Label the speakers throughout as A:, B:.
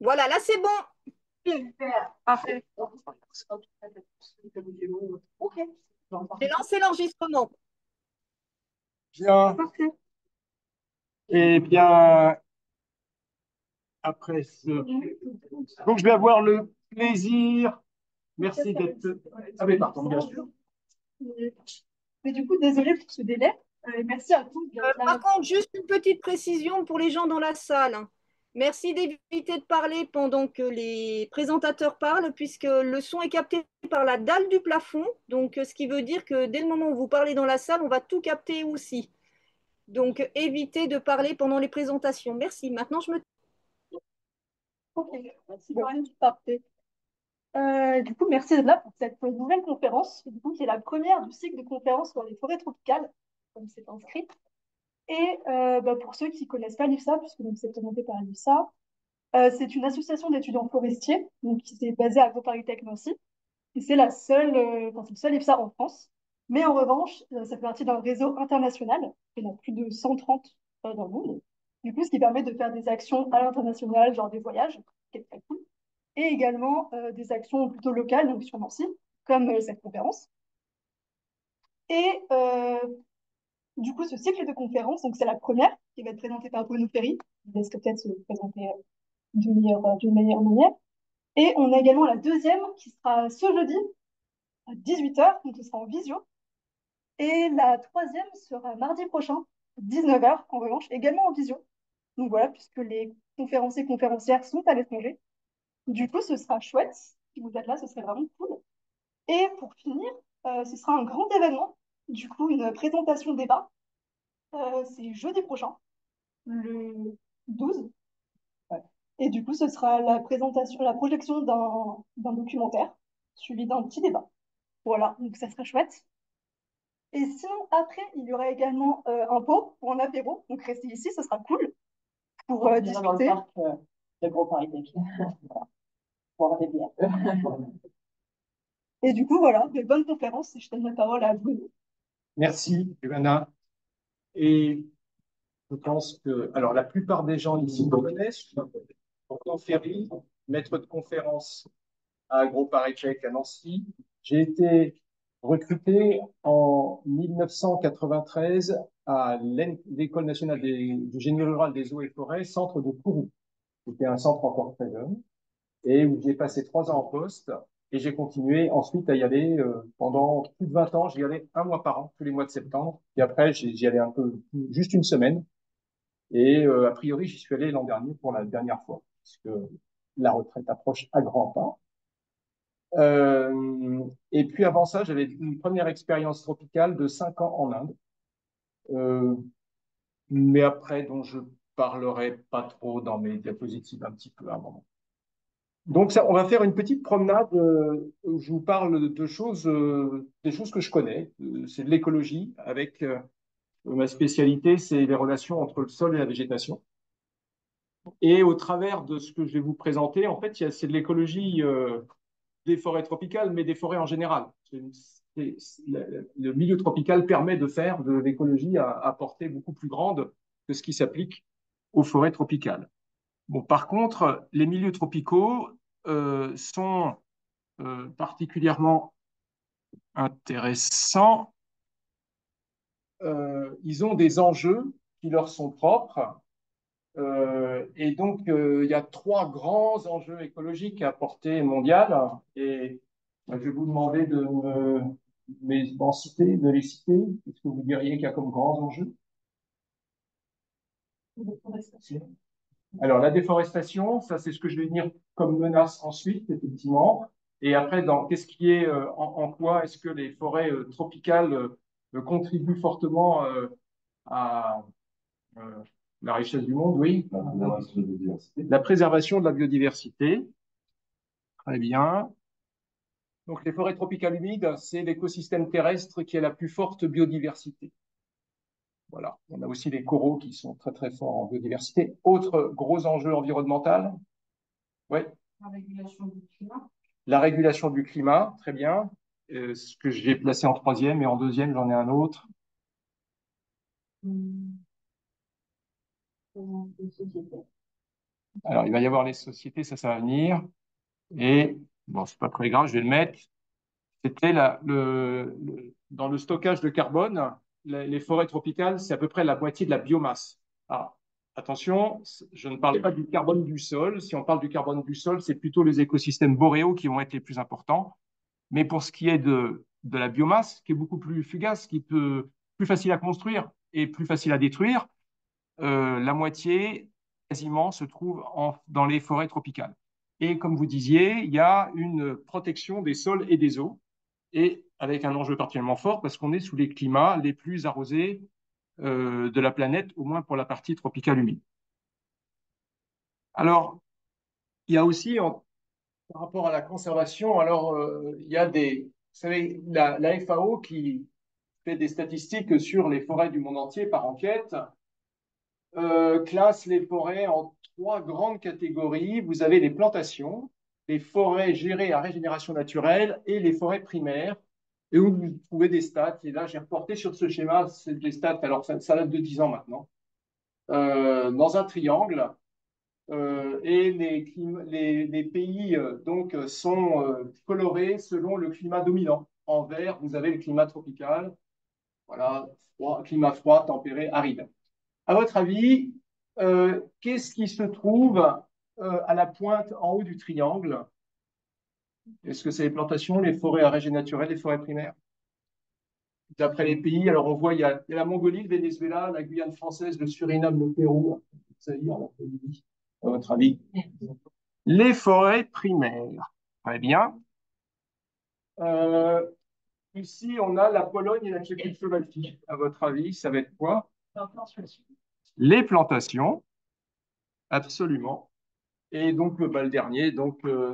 A: Voilà, là c'est bon.
B: Super, parfait. Ok,
A: J'ai lancé l'enregistrement.
C: Bien,
B: parfait.
C: et bien, après ce... Donc, je vais avoir le plaisir. Merci d'être. Ah, mais pardon, bien sûr.
B: Mais du coup, désolé pour ce délai. Merci à tous d'être
A: Par
B: là.
A: contre, juste une petite précision pour les gens dans la salle. Merci d'éviter de parler pendant que les présentateurs parlent, puisque le son est capté par la dalle du plafond. Donc, ce qui veut dire que dès le moment où vous parlez dans la salle, on va tout capter aussi. Donc, évitez de parler pendant les présentations. Merci. Maintenant, je me...
B: Ok, merci. Bon, parfait. Du coup, merci d'être là pour cette nouvelle conférence, du coup, qui est la première du cycle de conférences sur les forêts tropicales, comme c'est inscrit. Et pour ceux qui ne connaissent pas l'IFSA, puisque c'est présenté par l'IFSA, c'est une association d'étudiants forestiers donc, qui s'est basée à Gros-Paris-Tech Nancy. Et c'est la seule, c'est le seul IFSA en France. Mais en revanche, ça fait partie d'un réseau international. Il y en a plus de 130 dans le monde. Du coup, ce qui permet de faire des actions à l'international, genre des voyages, qui est très cool. Et également des actions plutôt locales, donc sur Nancy, comme cette conférence. Et du coup, ce cycle de conférences, donc c'est la première qui va être présentée par Bruno Ferry. Je laisse peut-être se présenter d'une meilleure manière. Et on a également la deuxième qui sera ce jeudi à 18h, donc ce sera en visio. Et la troisième sera mardi prochain, 19h, en revanche, également en visio. Donc voilà, puisque les conférenciers et conférencières sont à l'étranger. Du coup, ce sera chouette. Si vous êtes là, ce serait vraiment cool. Et pour finir, ce sera un grand événement. Du coup, une présentation débat. C'est jeudi prochain, le 12. Ouais. Et du coup, ce sera la présentation, la projection d'un documentaire suivi d'un petit débat. Voilà, donc ça serait chouette. Et sinon, après, il y aura également un pot pour un apéro. Donc, restez ici, ce sera cool pour
D: Dans le
B: discuter.
D: parc de Gros-Paris-Tech. Pour des bières.
B: Et du coup, voilà, de bonnes conférences. Et je donne la parole à Bruno.
C: Merci, Ivana. Et je pense que, alors, la plupart des gens ici me connaissent. Pourtant, Ferry, maître de conférence à Gros-Paris-Tech à Nancy. J'ai été recruté en 1993 à l'École nationale du génie rural des eaux et forêts, centre de Kourou. C'était un centre encore très jeune et où j'ai passé 3 ans en poste et j'ai continué ensuite à y aller pendant plus de 20 ans. J'y allais un mois par an, tous les mois de septembre. Et après, j'y allais un peu, juste une semaine. Et a priori, j'y suis allé l'an dernier pour la dernière fois, puisque la retraite approche à grands pas. Et puis avant ça, j'avais une première expérience tropicale de 5 ans en Inde, euh, mais après, dont je parlerai pas trop dans mes diapositives un petit peu à un moment. Donc ça, on va faire une petite promenade où je vous parle de choses, des choses que je connais. C'est de l'écologie avec ma spécialité, c'est les relations entre le sol et la végétation. Et au travers de ce que je vais vous présenter, en fait, c'est de l'écologie des forêts tropicales, mais des forêts en général. Le milieu tropical permet de faire de l'écologie à portée beaucoup plus grande que ce qui s'applique aux forêts tropicales. Bon, par contre, les milieux tropicaux sont particulièrement intéressants. Ils ont des enjeux qui leur sont propres. Et donc, il y a 3 grands enjeux écologiques à portée mondiale. Et je vais vous demander d'en citer, de les citer. Qu'est-ce que vous diriez qu'il y a comme grands enjeux? Alors, la déforestation, ça, c'est ce que je vais dire comme menace ensuite, effectivement. Et après, qu'est-ce qui est, en quoi est-ce que les forêts tropicales contribuent fortement à la richesse du monde? Oui. La préservation de la biodiversité. Très bien. Donc, les forêts tropicales humides, c'est l'écosystème terrestre qui a la plus forte biodiversité. Voilà. On a aussi les coraux qui sont très, très forts en biodiversité. Autre gros enjeu environnemental. Oui.
D: La régulation du climat.
C: La régulation du climat, très bien. Ce que j'ai placé en troisième et en deuxième, j'en ai un autre.
D: Une société.
C: Alors, il va y avoir les sociétés, ça va venir. Et, bon, c'est pas très grave, je vais le mettre. C'était dans le stockage de carbone, les forêts tropicales, c'est à peu près la moitié de la biomasse. Alors, attention, je ne parle pas du carbone du sol. Si on parle du carbone du sol, c'est plutôt les écosystèmes boréaux qui vont être les plus importants. Mais pour ce qui est de la biomasse, qui est beaucoup plus fugace, plus facile à construire et plus facile à détruire, la moitié quasiment se trouve dans les forêts tropicales. Et comme vous disiez, il y a une protection des sols et des eaux, et avec un enjeu particulièrement fort parce qu'on est sous les climats les plus arrosés de la planète, au moins pour la partie tropicale humide. Alors, il y a aussi, par rapport à la conservation, il y a vous savez, la FAO qui fait des statistiques sur les forêts du monde entier par enquête, classe les forêts en trois grandes catégories. Vous avez les plantations, les forêts gérées à régénération naturelle et les forêts primaires, et où vous trouvez des stats. Et là, j'ai reporté sur ce schéma, c'est des stats, alors ça date de 10 ans maintenant, dans un triangle. Et les pays donc, sont colorés selon le climat dominant. En vert, vous avez le climat tropical, voilà, climat froid, tempéré, aride. À votre avis, qu'est-ce qui se trouve à la pointe en haut du triangle? Est-ce que c'est les plantations, les forêts à régé naturel, les forêts primaires? D'après les pays, alors on voit, il y a la Mongolie, le Venezuela, la Guyane française, le Suriname, le Pérou, ça y est, la Bolivie. À votre avis? Les forêts primaires. Très bien. Euh, Ici, on a la Pologne et la Tchécoslovaquie. À votre avis, ça va être quoi? Les plantations, absolument. Et donc, le dernier,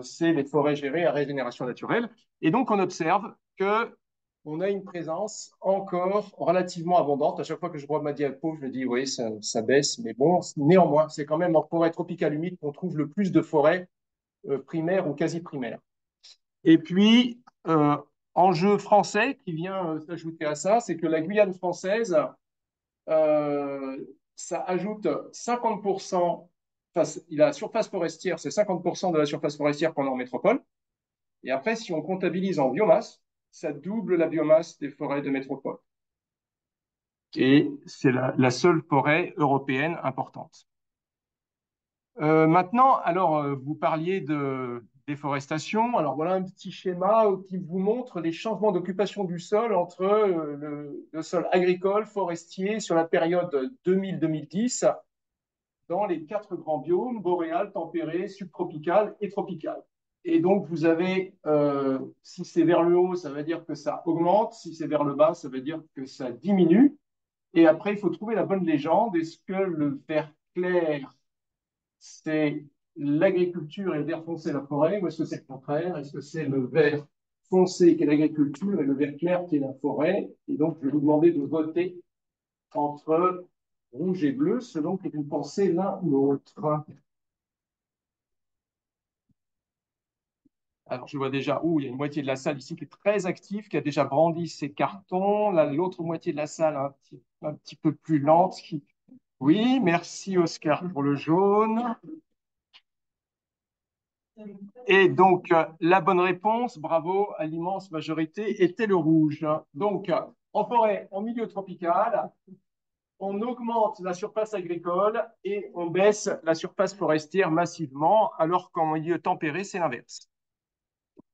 C: c'est les forêts gérées à régénération naturelle. Et donc, on observe que on a une présence encore relativement abondante. À chaque fois que je vois ma diapo, je me dis, oui, ça baisse, mais bon, néanmoins, c'est quand même en forêt tropicale humide qu'on trouve le plus de forêts primaires ou quasi primaires. Et puis, enjeu français qui vient s'ajouter à ça, c'est que la Guyane française, euh, ça ajoute 50%, enfin, la surface forestière, c'est 50% de la surface forestière qu'on a en métropole. Et après, si on comptabilise en biomasse, ça double la biomasse des forêts de métropole. Et c'est la seule forêt européenne importante. Maintenant, alors, vous parliez de déforestation. Alors, voilà un petit schéma qui vous montre les changements d'occupation du sol entre le sol agricole, forestier, sur la période 2000-2010, dans les quatre grands biomes, boréal, tempéré, subtropical et tropical. Et donc, vous avez, si c'est vers le haut, ça veut dire que ça augmente. Si c'est vers le bas, ça veut dire que ça diminue. Et après, il faut trouver la bonne légende. Est-ce que le vert clair, c'est l'agriculture et le vert foncé, la forêt, ou est-ce que c'est le contraire? Est-ce que c'est le vert foncé qui est l'agriculture et le vert clair qui est la forêt? Et donc, je vais vous demander de voter entre rouge et bleu selon que vous pensez l'un ou l'autre. Alors, je vois déjà, il y a une moitié de la salle ici qui est très active, qui a déjà brandi ses cartons. L'autre moitié de la salle, un petit peu plus lente. Oui, merci Oscar pour le jaune. Et donc, la bonne réponse, bravo à l'immense majorité, était le rouge. Donc, en forêt, en milieu tropical, on augmente la surface agricole et on baisse la surface forestière massivement, alors qu'en milieu tempéré, c'est l'inverse.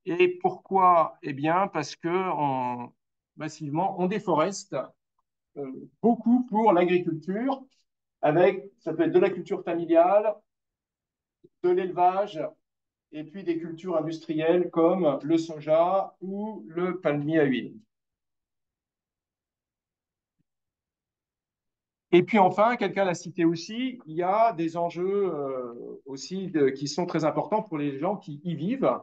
C: Et pourquoi? Eh bien, parce que massivement, on déforeste beaucoup pour l'agriculture, ça peut être de la culture familiale, de l'élevage, et puis des cultures industrielles comme le soja ou le palmier à huile. Et puis enfin, quelqu'un l'a cité aussi, il y a des enjeux aussi qui sont très importants pour les gens qui y vivent.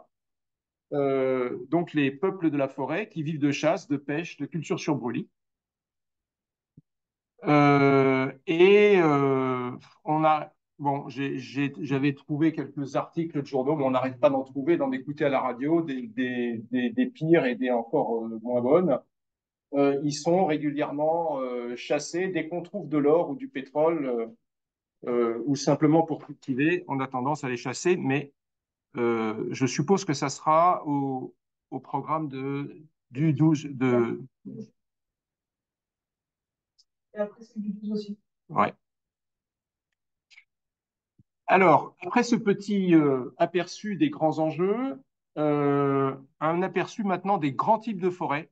C: Donc les peuples de la forêt qui vivent de chasse, de pêche, de culture sur brûlis. On a, bon, j'avais trouvé quelques articles de journaux, mais on n'arrête pas d'en trouver, d'en écouter à la radio, des pires et des encore moins bonnes. Ils sont régulièrement chassés dès qu'on trouve de l'or ou du pétrole ou simplement pour cultiver, on a tendance à les chasser, mais je suppose que ça sera au programme du 12 de.
B: Et après, c'est du 12 aussi.
C: Ouais. Alors, après ce petit aperçu des grands enjeux, un aperçu maintenant des grands types de forêts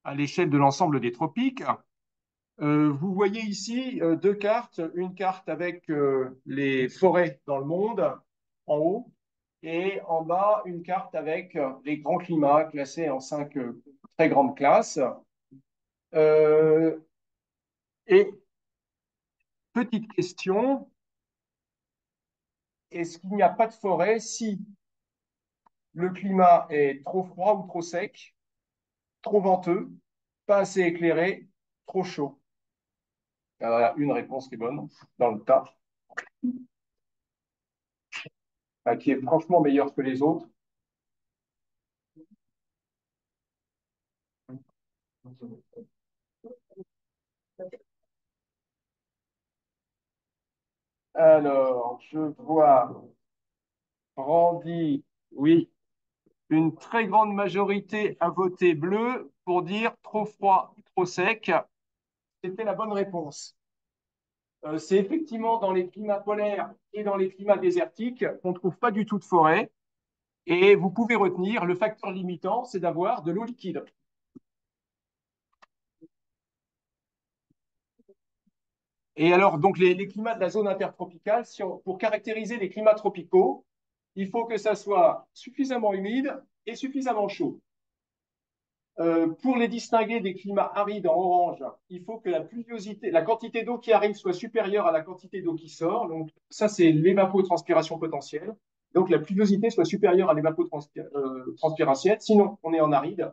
C: à l'échelle de l'ensemble des tropiques. Vous voyez ici deux cartes, une carte avec les forêts dans le monde en haut et en bas une carte avec les grands climats classés en cinq très grandes classes. Euh, et petite question, est-ce qu'il n'y a pas de forêt si le climat est trop froid ou trop sec, trop venteux, pas assez éclairé, trop chaud? Alors, il y a une réponse qui est bonne dans le tas, qui est franchement meilleure que les autres. Alors, je vois Randy, oui, une très grande majorité a voté bleu pour dire trop froid, trop sec. C'était la bonne réponse. C'est effectivement dans les climats polaires et dans les climats désertiques qu'on ne trouve pas du tout de forêt. Et vous pouvez retenir, le facteur limitant, c'est d'avoir de l'eau liquide. Et alors, donc, les climats de la zone intertropicale, pour caractériser les climats tropicaux, il faut que ça soit suffisamment humide et suffisamment chaud. Pour les distinguer des climats arides en orange, il faut que la pluviosité, la quantité d'eau qui arrive soit supérieure à la quantité d'eau qui sort. Donc, ça, c'est l'évapotranspiration potentielle. Donc, la pluviosité soit supérieure à l'évapotranspiration, sinon on est en aride.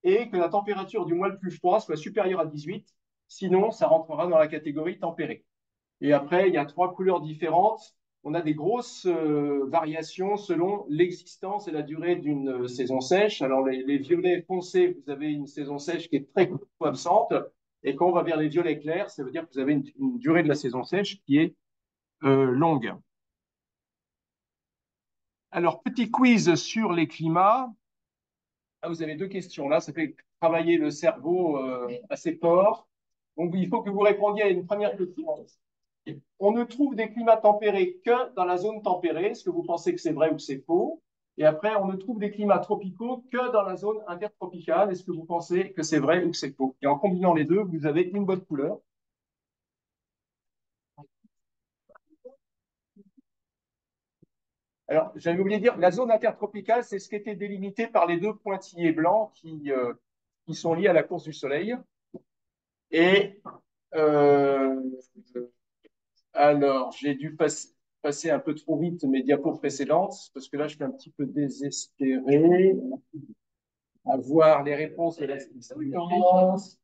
C: Et que la température du mois le plus froid soit supérieure à 18, sinon ça rentrera dans la catégorie tempérée. Et après, il y a trois couleurs différentes. On a des grosses variations selon l'existence et la durée d'une saison sèche. Alors, les violets foncés, vous avez une saison sèche qui est très absente. Et quand on va vers les violets clairs, ça veut dire que vous avez une durée de la saison sèche qui est longue. Alors, petit quiz sur les climats. Ah, vous avez deux questions là, ça fait travailler le cerveau assez fort. Donc, il faut que vous répondiez à une première question. On ne trouve des climats tempérés que dans la zone tempérée. Est-ce que vous pensez que c'est vrai ou que c'est faux? Et après, on ne trouve des climats tropicaux que dans la zone intertropicale. Est-ce que vous pensez que c'est vrai ou que c'est faux? Et en combinant les deux, vous avez une bonne couleur. Alors, j'avais oublié de dire, la zone intertropicale, c'est ce qui était délimité par les deux pointillés blancs qui sont liés à la course du Soleil. Et euh, alors, j'ai dû passer un peu trop vite mes diapos précédentes, parce que là, je suis un petit peu désespéré à voir les réponses de la séance.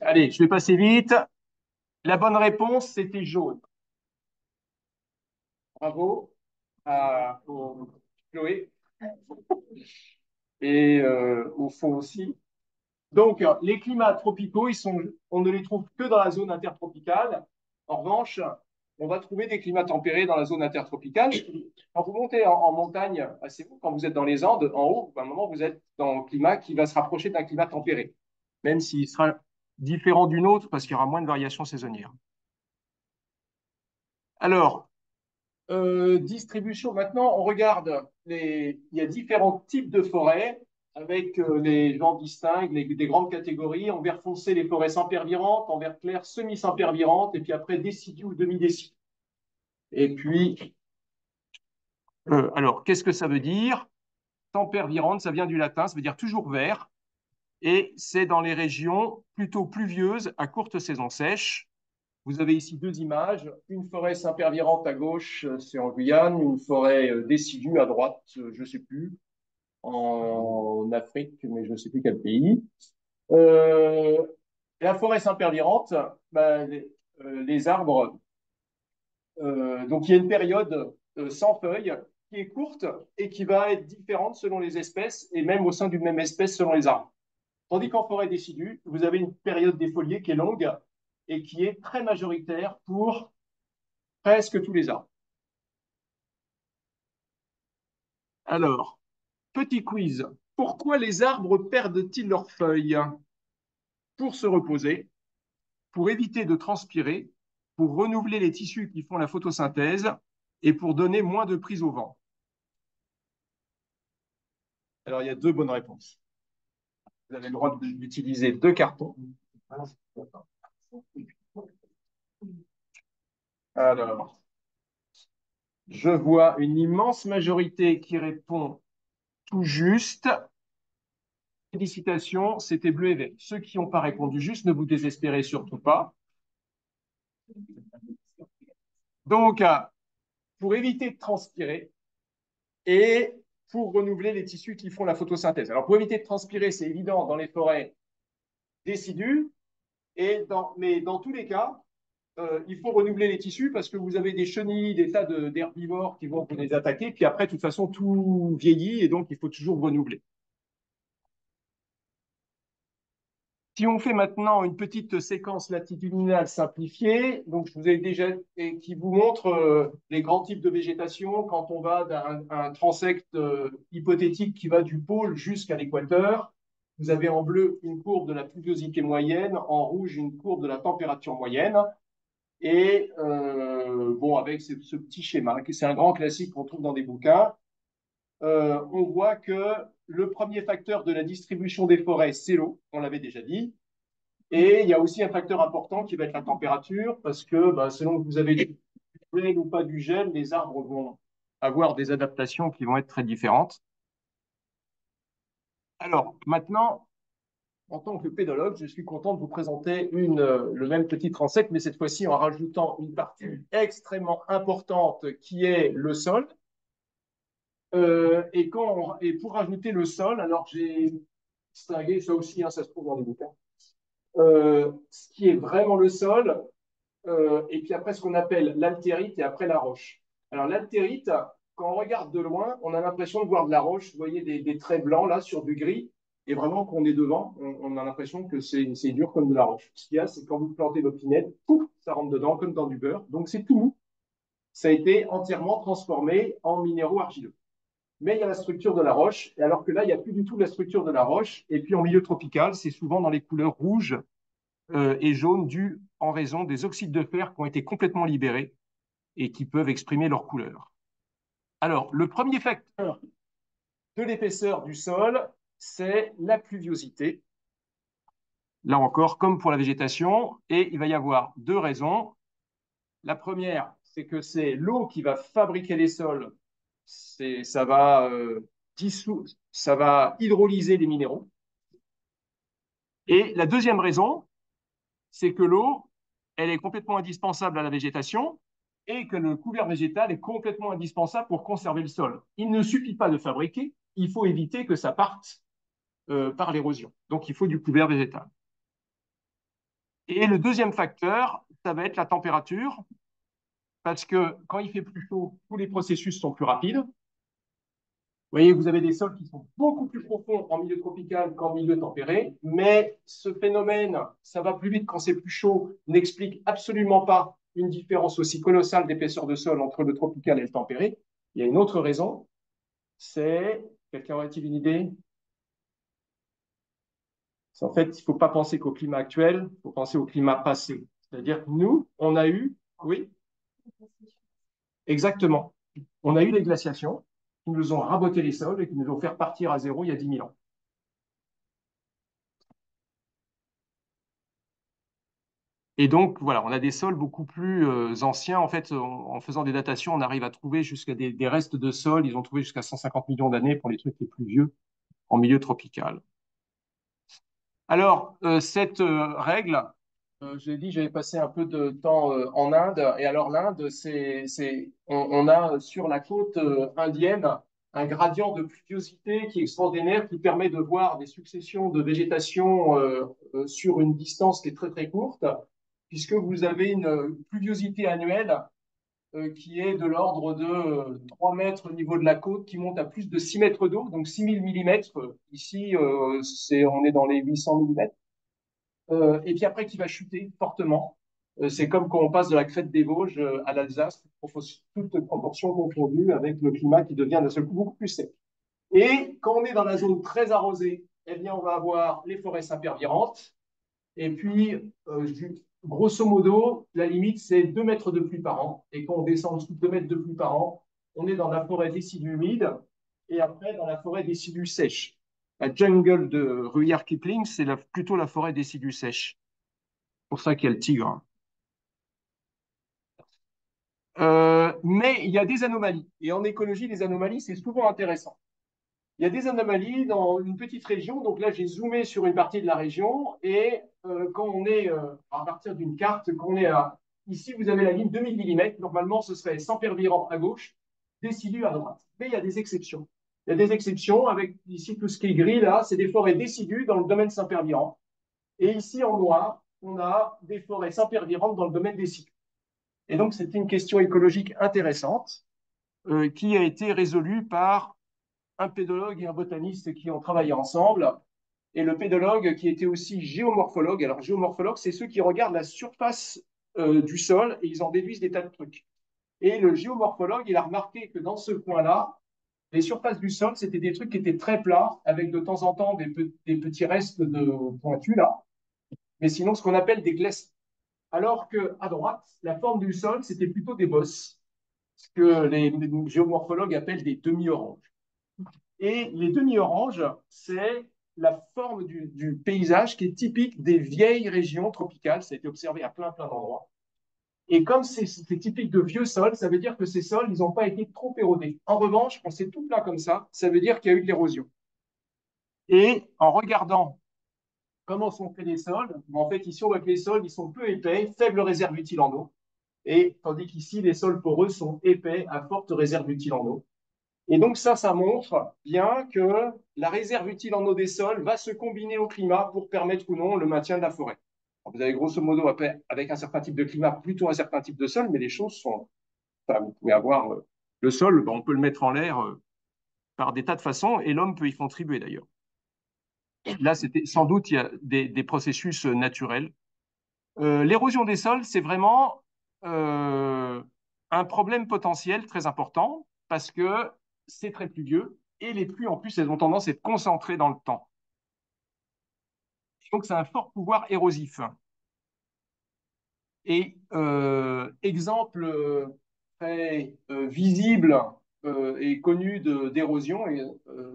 C: Allez, je vais passer vite. La bonne réponse, c'était jaune. Bravo à Chloé et au fond aussi. Donc, les climats tropicaux, on ne les trouve que dans la zone intertropicale. En revanche, on va trouver des climats tempérés dans la zone intertropicale. Quand vous montez en montagne assez haut, quand vous êtes dans les Andes, en haut, à un moment, vous êtes dans un climat qui va se rapprocher d'un climat tempéré, même s'il sera différent d'une autre parce qu'il y aura moins de variations saisonnières. Alors, distribution, maintenant, on regarde, il y a différents types de forêts avec les gens distinguent des grandes catégories. En vert foncé, les forêts sempervirantes, en vert clair, semi-sempervirantes, et puis après, décidues ou demi-décidues. Et puis, alors, qu'est-ce que ça veut dire? Sempervirente, ça vient du latin, ça veut dire toujours vert, et c'est dans les régions plutôt pluvieuses à courte saison sèche. Vous avez ici deux images, une forêt sempervirente à gauche, c'est en Guyane, une forêt décidue à droite, je ne sais plus, en Afrique, mais je ne sais plus quel pays. Euh, la forêt sempervirente, ben, les arbres, donc il y a une période sans feuilles qui est courte et qui va être différente selon les espèces et même au sein d'une même espèce selon les arbres. Tandis qu'en forêt décidue, vous avez une période défoliée qui est longue et qui est très majoritaire pour presque tous les arbres. Alors, petit quiz. Pourquoi les arbres perdent-ils leurs feuilles? Pour se reposer, pour éviter de transpirer, pour renouveler les tissus qui font la photosynthèse et pour donner moins de prise au vent. Alors, il y a deux bonnes réponses. Vous avez le droit d'utiliser deux cartons. Alors, je vois une immense majorité qui répond tout juste. Félicitations, c'était bleu et vert. Ceux qui n'ont pas répondu juste, ne vous désespérez surtout pas. Donc, pour éviter de transpirer et pour renouveler les tissus qui font la photosynthèse. Alors, pour éviter de transpirer, c'est évident dans les forêts décidues, mais dans tous les cas, il faut renouveler les tissus parce que vous avez des chenilles, des tas d'herbivores qui vont vous les attaquer. Puis après, de toute façon, tout vieillit et donc il faut toujours renouveler. Si on fait maintenant une petite séquence latitudinale simplifiée, donc je vous ai déjà et qui vous montre les grands types de végétation quand on va d'un transect hypothétique qui va du pôle jusqu'à l'équateur. Vous avez en bleu une courbe de la pluviosité moyenne, en rouge une courbe de la température moyenne. Et bon, avec ce petit schéma, c'est un grand classique qu'on trouve dans des bouquins, on voit que le premier facteur de la distribution des forêts, c'est l'eau, on l'avait déjà dit. Et il y a aussi un facteur important qui va être la température, parce que selon que vous avez du gel ou pas du gel, les arbres vont avoir des adaptations qui vont être très différentes. Alors, maintenant, en tant que pédologue, je suis content de vous présenter le même petit transect, mais cette fois-ci en rajoutant une partie extrêmement importante qui est le sol. Et pour rajouter le sol, alors j'ai distingué ça aussi, hein, ça se trouve dans les bouquins, ce qui est vraiment le sol, et puis après ce qu'on appelle l'altérite et après la roche. Alors l'altérite, quand on regarde de loin, on a l'impression de voir de la roche, vous voyez des traits blancs là sur du gris, et vraiment quand on est devant, on a l'impression que c'est dur comme de la roche. Ce qu'il y a, c'est quand vous plantez votre pinette, pouf, ça rentre dedans comme dans du beurre, donc c'est tout mou. Ça a été entièrement transformé en minéraux argileux. Mais il y a la structure de la roche, et alors que là, il n'y a plus du tout la structure de la roche, et puis en milieu tropical, c'est souvent dans les couleurs rouges et jaunes dues en raison des oxydes de fer qui ont été complètement libérés et qui peuvent exprimer leur couleur. Alors, le premier facteur de l'épaisseur du sol, c'est la pluviosité. Là encore, comme pour la végétation, et il va y avoir deux raisons. La première, c'est que c'est l'eau qui va fabriquer les sols. Ça va ça va hydrolyser les minéraux. Et la deuxième raison, c'est que l'eau, elle est complètement indispensable à la végétation et que le couvert végétal est complètement indispensable pour conserver le sol. Il ne suffit pas de fabriquer, il faut éviter que ça parte par l'érosion. Donc, il faut du couvert végétal. Et le deuxième facteur, ça va être la température, parce que quand il fait plus chaud, tous les processus sont plus rapides. Vous voyez, vous avez des sols qui sont beaucoup plus profonds en milieu tropical qu'en milieu tempéré, mais ce phénomène, ça va plus vite quand c'est plus chaud, n'explique absolument pas une différence aussi colossale d'épaisseur de sol entre le tropical et le tempéré. Il y a une autre raison, c'est, quelqu'un aurait-il une idée? C'est en fait, il ne faut pas penser qu'au climat actuel, il faut penser au climat passé. C'est-à-dire que nous, on a eu, oui, exactement, on a eu les glaciations qui nous ont raboté les sols et qui nous ont fait partir à zéro il y a 10 000 ans. Et donc, voilà, on a des sols beaucoup plus anciens. En fait, en faisant des datations, on arrive à trouver jusqu'à des restes de sols. Ils ont trouvé jusqu'à 150 millions d'années pour les trucs les plus vieux en milieu tropical. Alors, cette règle, je l'ai dit, j'avais passé un peu de temps en Inde. Et alors, l'Inde, on a sur la côte indienne un gradient de pluviosité qui est extraordinaire, qui permet de voir des successions de végétation sur une distance qui est très, très courte, puisque vous avez une pluviosité annuelle qui est de l'ordre de 3 mètres au niveau de la côte, qui monte à plus de 6 mètres d'eau, donc 6000 millimètres. Ici, on est dans les 800 millimètres. Et puis après, qui va chuter fortement. C'est comme quand on passe de la crête des Vosges à l'Alsace, toutes proportions confondues, avec le climat qui devient d'un seul coup beaucoup plus sec. Et quand on est dans la zone très arrosée, eh bien, on va avoir les forêts s'impervirantes. Et puis, grosso modo, la limite, c'est 2 mètres de pluie par an. Et quand on descend en dessous de 2 mètres de pluie par an, on est dans la forêt décidue humide et après dans la forêt décidue sèche. La jungle de Rudyard Kipling, c'est plutôt la forêt décidue sèche. C'est pour ça qu'il y a le tigre. Mais il y a des anomalies. Et en écologie, les anomalies, c'est souvent intéressant. Il y a des anomalies dans une petite région. Donc là, j'ai zoomé sur une partie de la région. Et quand on est à partir d'une carte, quand on est ici, vous avez la ligne 2000 mm. Normalement, ce serait Saint-Pervirent à gauche, décidu à droite. Mais il y a des exceptions. Il y a des exceptions avec ici tout ce qui est gris là, c'est des forêts décidues dans le domaine Saint-Pervirent. Et ici en noir, on a des forêts Saint-Pervirantes dans le domaine décidu. Et donc, c'est une question écologique intéressante qui a été résolue par un pédologue et un botaniste qui ont travaillé ensemble, et le pédologue qui était aussi géomorphologue. Alors, géomorphologue, c'est ceux qui regardent la surface du sol et ils en déduisent des tas de trucs. Et le géomorphologue, il a remarqué que dans ce coin-là, les surfaces du sol, c'était des trucs qui étaient très plats, avec de temps en temps des petits restes de pointus là, mais sinon ce qu'on appelle des glacis. Alors qu'à droite, la forme du sol, c'était plutôt des bosses, ce que les géomorphologues appellent des demi-oranges. Et les demi-oranges, c'est la forme du paysage qui est typique des vieilles régions tropicales. Ça a été observé à plein d'endroits. Et comme c'est typique de vieux sols, ça veut dire que ces sols, ils n'ont pas été trop érodés. En revanche, quand c'est tout plat comme ça veut dire qu'il y a eu de l'érosion. Et en regardant comment sont faits les sols, en fait, ici, on voit que les sols, ils sont peu épais, faible réserve utile en eau. Et tandis qu'ici, les sols poreux sont épais, à forte réserve utile en eau. Et donc ça montre bien que la réserve utile en eau des sols va se combiner au climat pour permettre ou non le maintien de la forêt. Alors, vous avez grosso modo, avec un certain type de climat, plutôt un certain type de sol, mais les choses sont... Enfin, vous pouvez avoir le sol, on peut le mettre en l'air par des tas de façons, et l'homme peut y contribuer d'ailleurs. Là, c'était sans doute, il y a des processus naturels. L'érosion des sols, c'est vraiment un problème potentiel très important parce que c'est très pluvieux et les pluies, en plus, elles ont tendance à être concentrées dans le temps. Donc, c'est un fort pouvoir érosif. Et exemple très visible et connu d'érosion,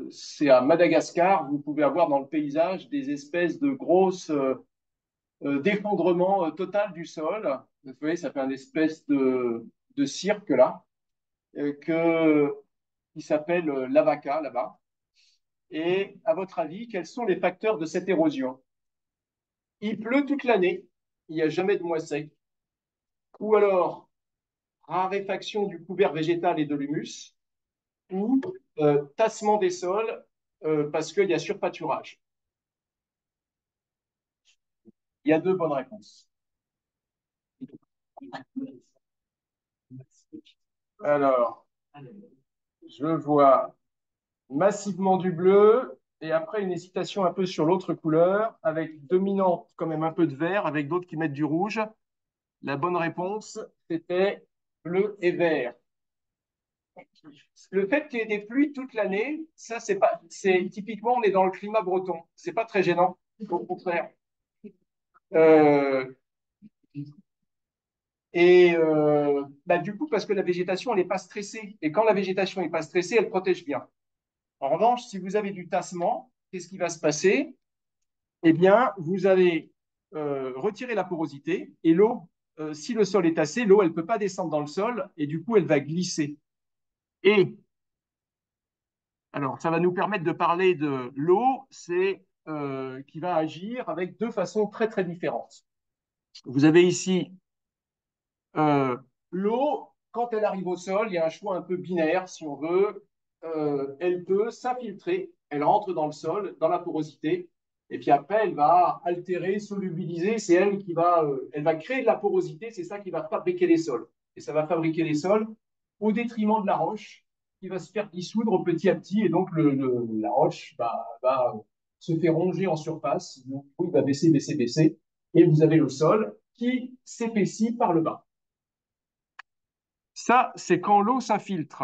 C: c'est à Madagascar, vous pouvez avoir dans le paysage des espèces de grosses d'effondrement total du sol. Vous voyez, ça fait une espèce de cirque là, qui s'appelle l'Avaca là-bas. Et à votre avis, quels sont les facteurs de cette érosion? Il pleut toute l'année, il n'y a jamais de mois sec. Ou alors, raréfaction du couvert végétal et de l'humus, ou tassement des sols parce qu'il y a surpâturage. Il y a deux bonnes réponses. Alors, je vois massivement du bleu et après une hésitation un peu sur l'autre couleur, avec dominante quand même un peu de vert, avec d'autres qui mettent du rouge. La bonne réponse, c'était bleu et vert. Le fait qu'il y ait des pluies toute l'année, ça, c'est typiquement, on est dans le climat breton. C'est pas très gênant, au contraire. Euh, du coup, parce que la végétation, elle n'est pas stressée. Et quand la végétation n'est pas stressée, elle protège bien. En revanche, si vous avez du tassement, qu'est-ce qui va se passer? Eh bien, vous allez retirer la porosité et l'eau, si le sol est tassé, l'eau, elle ne peut pas descendre dans le sol et du coup, elle va glisser. Et alors, ça va nous permettre de parler de l'eau, qui va agir avec deux façons très différentes. Vous avez ici l'eau, quand elle arrive au sol, il y a un choix un peu binaire, si on veut. Elle peut s'infiltrer, elle rentre dans le sol, dans la porosité, et puis après, elle va altérer, solubiliser. C'est elle qui va, elle va créer de la porosité, c'est ça qui va fabriquer les sols. Et ça va fabriquer les sols au détriment de la roche qui va se faire dissoudre petit à petit. Et donc, la roche va se faire ronger en surface. Donc, il va baisser, baisser, baisser. Et vous avez le sol qui s'épaissit par le bas. Ça, c'est quand l'eau s'infiltre.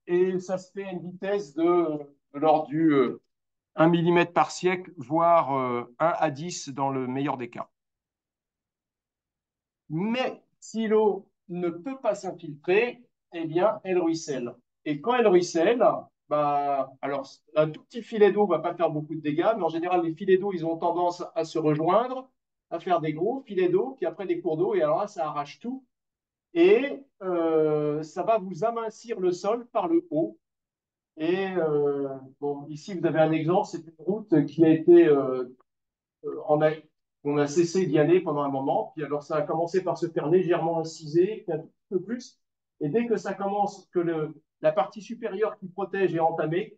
C: Et ça se fait à une vitesse de l'ordre du 1 mm par siècle, voire 1 à 10 dans le meilleur des cas. Mais si l'eau ne peut pas s'infiltrer, eh bien, elle ruisselle. Et quand elle ruisselle, alors, un tout petit filet d'eau ne va pas faire beaucoup de dégâts, mais en général, les filets d'eau, ils ont tendance à se rejoindre, à faire des gros filets d'eau, puis après des cours d'eau, et alors là, ça arrache tout. Et ça va vous amincir le sol par le haut. Et bon, ici, vous avez un exemple, c'est une route qui a été en a, on a cessé d'y aller pendant un moment. Puis alors, ça a commencé par se faire légèrement inciser, puis un tout peu plus. Et dès que ça commence, que la partie supérieure qui protège est entamée,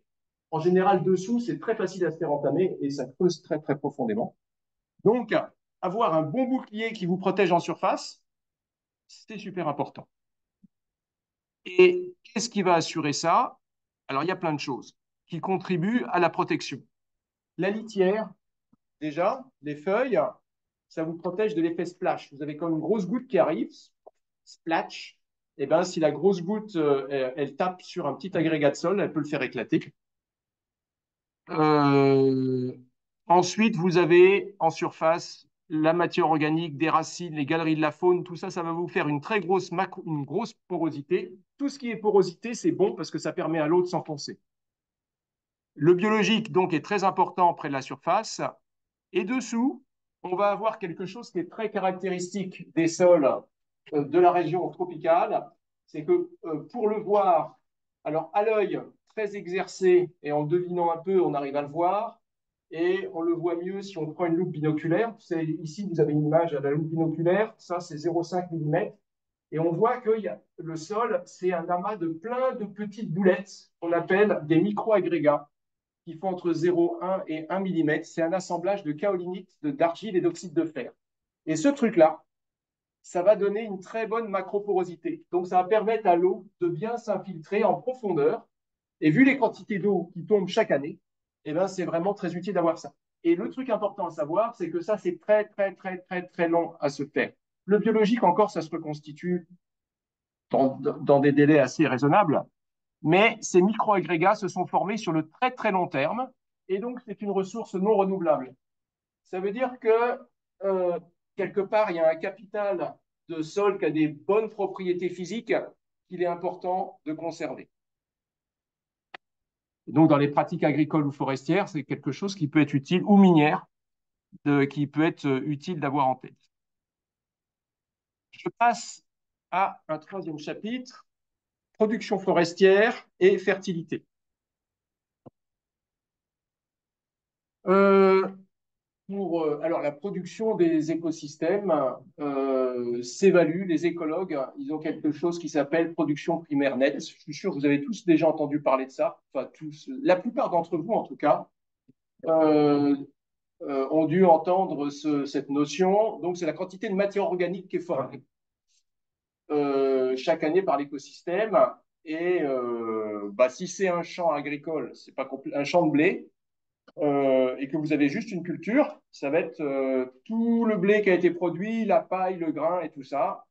C: en général, dessous, c'est très facile à se faire entamer et ça creuse très, très profondément. Donc, avoir un bon bouclier qui vous protège en surface, c'est super important. Et qu'est-ce qui va assurer ça? Alors, il y a plein de choses qui contribuent à la protection. La litière, déjà, les feuilles, ça vous protège de l'effet splash. Vous avez comme une grosse goutte qui arrive, splash. Et ben, si la grosse goutte, elle tape sur un petit agrégat de sol, elle peut le faire éclater. Euh, Ensuite, vous avez en surface la matière organique, des racines, les galeries de la faune, tout ça, ça va vous faire une très grosse, une grosse porosité. Tout ce qui est porosité, c'est bon parce que ça permet à l'eau de s'enfoncer. Le biologique, donc, est très important près de la surface. Et dessous, on va avoir quelque chose qui est très caractéristique des sols de la région tropicale. C'est que pour le voir, alors à l'œil très exercé et en devinant un peu, on arrive à le voir. Et on le voit mieux si on prend une loupe binoculaire. Ici, vous avez une image à la loupe binoculaire. Ça, c'est 0,5 mm. Et on voit que le sol, c'est un amas de plein de petites boulettes qu'on appelle des micro-agrégats qui font entre 0,1 et 1 mm. C'est un assemblage de kaolinite, d'argile et d'oxyde de fer. Et ce truc-là, ça va donner une très bonne macroporosité. Donc, ça va permettre à l'eau de bien s'infiltrer en profondeur. Et vu les quantités d'eau qui tombent chaque année, eh ben, c'est vraiment très utile d'avoir ça. Et le truc important à savoir, c'est que ça, c'est très, très, très, très, très long à se faire. Le biologique, encore, ça se reconstitue dans des délais assez raisonnables. Mais ces micro-agrégats se sont formés sur le très très long terme et donc c'est une ressource non renouvelable. Ça veut dire que quelque part, il y a un capital de sol qui a des bonnes propriétés physiques qu'il est important de conserver. Et donc dans les pratiques agricoles ou forestières, c'est quelque chose qui peut être utile, ou minière, qui peut être utile d'avoir en tête. Je passe à un troisième chapitre, production forestière et fertilité. Euh, alors, la production des écosystèmes s'évalue. Les écologues, ils ont quelque chose qui s'appelle production primaire nette. Je suis sûr que vous avez tous déjà entendu parler de ça. Enfin, tous, la plupart d'entre vous, en tout cas, euh, ont dû entendre cette notion. Donc, c'est la quantité de matière organique qui est formée chaque année par l'écosystème. Et si c'est un champ agricole, c'est pas un champ de blé, et que vous avez juste une culture, ça va être tout le blé qui a été produit, la paille, le grain et tout ça.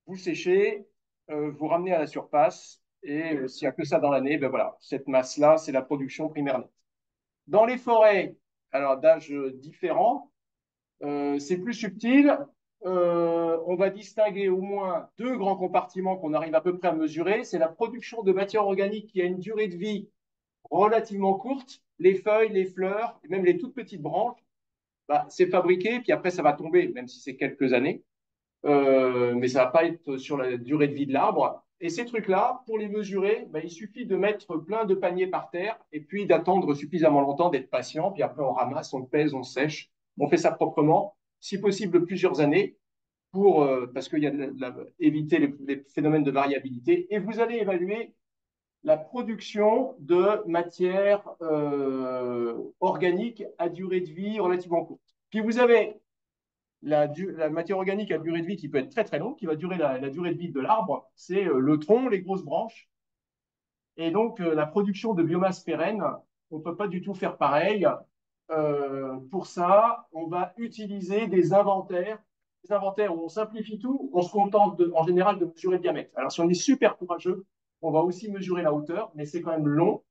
C: Vous séchez, vous ramenez à la surface, et s'il n'y a que ça dans l'année, ben voilà, cette masse-là, c'est la production primaire nette. Dans les forêts, alors d'âge différent, c'est plus subtil. On va distinguer au moins deux grands compartiments qu'on arrive à peu près à mesurer. C'est la production de matière organique qui a une durée de vie relativement courte. Les feuilles, les fleurs, et même les toutes petites branches, c'est fabriqué, puis après ça va tomber, même si c'est quelques années. Mais ça va pas être sur la durée de vie de l'arbre. Et ces trucs-là, pour les mesurer, il suffit de mettre plein de paniers par terre et puis d'attendre suffisamment longtemps, d'être patient. Puis après, on ramasse, on pèse, on sèche. On fait ça proprement, si possible plusieurs années, parce qu'il y a éviter les phénomènes de variabilité. Et vous allez évaluer la production de matière organique à durée de vie relativement courte. Puis vous avez la matière organique a une durée de vie qui peut être très très longue, qui va durer la durée de vie de l'arbre, c'est le tronc, les grosses branches. Et donc, la production de biomasse pérenne, on ne peut pas du tout faire pareil. Pour ça, on va utiliser des inventaires. Des inventaires où on simplifie tout, on se contente en général de mesurer le diamètre. Alors, si on est super courageux, on va aussi mesurer la hauteur, mais c'est quand même long.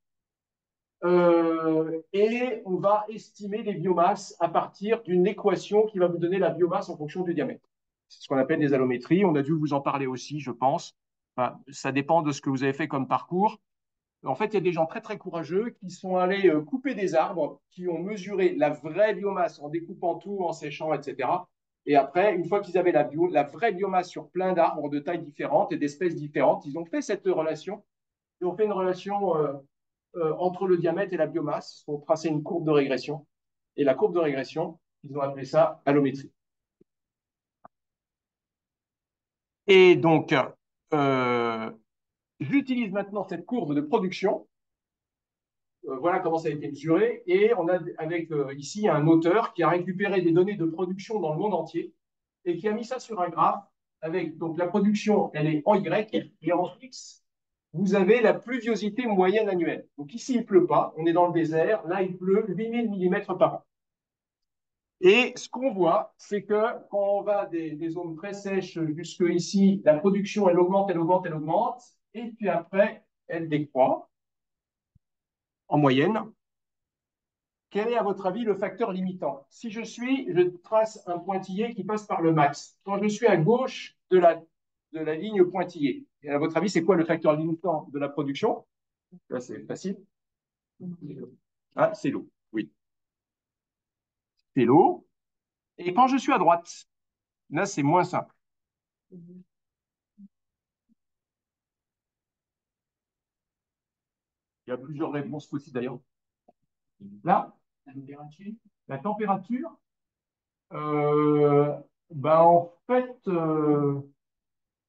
C: Et on va estimer les biomasses à partir d'une équation qui va vous donner la biomasse en fonction du diamètre. C'est ce qu'on appelle des allométries. On a dû vous en parler aussi, je pense. Enfin, ça dépend de ce que vous avez fait comme parcours. En fait, il y a des gens très, très courageux qui sont allés couper des arbres, qui ont mesuré la vraie biomasse en découpant tout, en séchant, etc. Et après, une fois qu'ils avaient la vraie biomasse sur plein d'arbres de tailles différentes et d'espèces différentes, ils ont fait cette relation. Ils ont fait une relation entre le diamètre et la biomasse. Ils ont tracé une courbe de régression. Et la courbe de régression, ils ont appelé ça allométrie. Et donc, j'utilise maintenant cette courbe de production. Voilà comment ça a été mesuré. Et on a avec ici un auteur qui a récupéré des données de production dans le monde entier et qui a mis ça sur un graphe avec donc la production, elle est en Y et en X, vous avez la pluviosité moyenne annuelle. Donc ici, il ne pleut pas, on est dans le désert, là, il pleut 8000 mm par an. Et ce qu'on voit, c'est que quand on va des zones très sèches jusque ici, la production, elle augmente, elle augmente, elle augmente, et puis après, elle décroît en moyenne. Quel est, à votre avis, le facteur limitant? Si je trace un pointillé qui passe par le max. Quand je suis à gauche de la ligne pointillée, et à votre avis, c'est quoi le facteur limitant de la production? Là, c'est facile. Ah, c'est l'eau, oui. C'est l'eau. Et quand je suis à droite, là, c'est moins simple. Il y a plusieurs réponses possibles d'ailleurs. Là, la température, en fait, il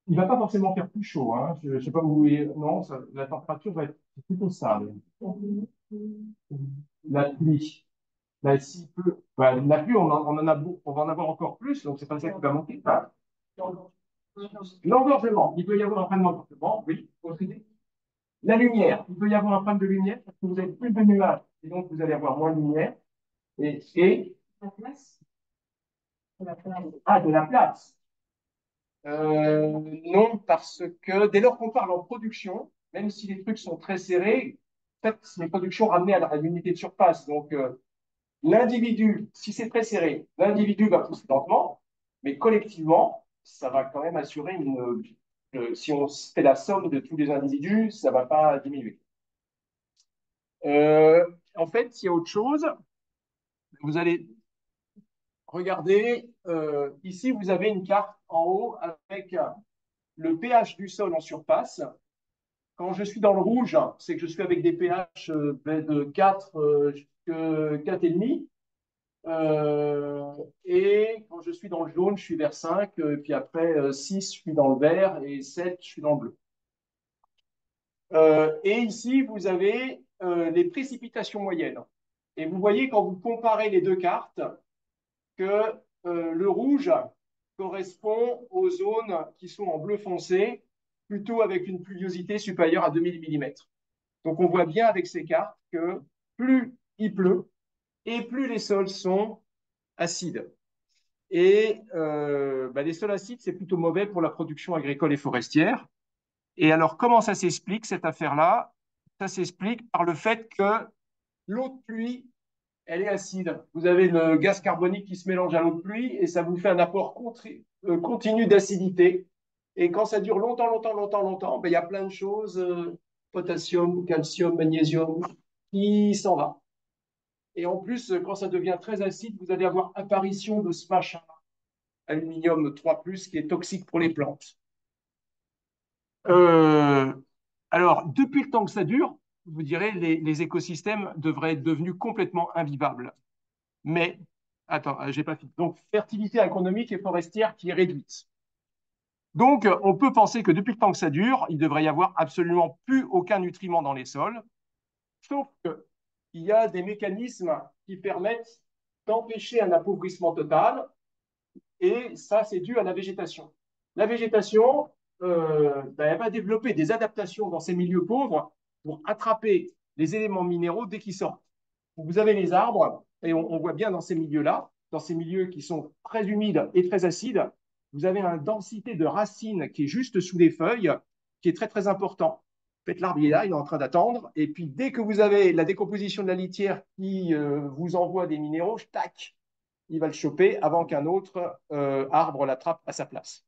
C: ne va pas forcément faire plus chaud. Hein. Je ne sais pas où vous voyez. Non, la température va être plutôt stable. La pluie. S'il pleut, la pluie, on va en avoir encore plus, donc c'est pas ça qui va manquer. L'engorgement, il peut y avoir un problème d'engorgement, oui. La lumière, il peut y avoir un problème de lumière parce que vous avez plus de nuages et donc vous allez avoir moins de lumière. Et la place. Ah, de la place. Non, parce que dès lors qu'on parle en production, même si les trucs sont très serrés, en fait, c'est une production ramenée à l'unité de surface. Donc, l'individu, si c'est très serré, l'individu va pousser lentement, mais collectivement, ça va quand même assurer si on fait la somme de tous les individus, ça ne va pas diminuer. En fait, il y a autre chose. Vous allez regarder, ici, vous avez une carte en haut avec le pH du sol en surface. Quand je suis dans le rouge, c'est que je suis avec des pH de 4, 4,5. Et quand je suis dans le jaune, je suis vers 5. Puis après, 6, je suis dans le vert. Et 7, je suis dans le bleu. Et ici, vous avez les précipitations moyennes. Et vous voyez, quand vous comparez les deux cartes, que le rouge correspond aux zones qui sont en bleu foncé, plutôt avec une pluviosité supérieure à 2000 mm. Donc on voit bien avec ces cartes que plus il pleut et plus les sols sont acides. Et les sols acides, c'est plutôt mauvais pour la production agricole et forestière. Et alors, comment ça s'explique, cette affaire-là? Ça s'explique par le fait que l'eau de pluie, elle est acide. Vous avez le gaz carbonique qui se mélange à l'eau de pluie et ça vous fait un apport continu d'acidité. Et quand ça dure longtemps, longtemps, longtemps, longtemps, il y a plein de choses, potassium, calcium, magnésium, qui s'en va. Et en plus, quand ça devient très acide, vous allez avoir apparition de ce machin, aluminium 3+, qui est toxique pour les plantes. Euh, alors, depuis le temps que ça dure, vous direz, les écosystèmes devraient être devenus complètement invivables. Mais, attends, j'ai pas fini. Donc, fertilité agronomique et forestière qui est réduite. Donc, on peut penser que depuis le temps que ça dure, il devrait y avoir absolument plus aucun nutriment dans les sols, sauf qu'il y a des mécanismes qui permettent d'empêcher un appauvrissement total. et ça, c'est dû à la végétation. La végétation, elle va développer des adaptations dans ces milieux pauvres pour attraper les éléments minéraux dès qu'ils sortent. Vous avez les arbres, et on voit bien dans ces milieux-là, dans ces milieux qui sont très humides et très acides, vous avez une densité de racines qui est juste sous les feuilles, qui est très très important. En fait, l'arbre est là, il est en train d'attendre, et puis dès que vous avez la décomposition de la litière qui vous envoie des minéraux, tac, il va le choper avant qu'un autre arbre l'attrape à sa place.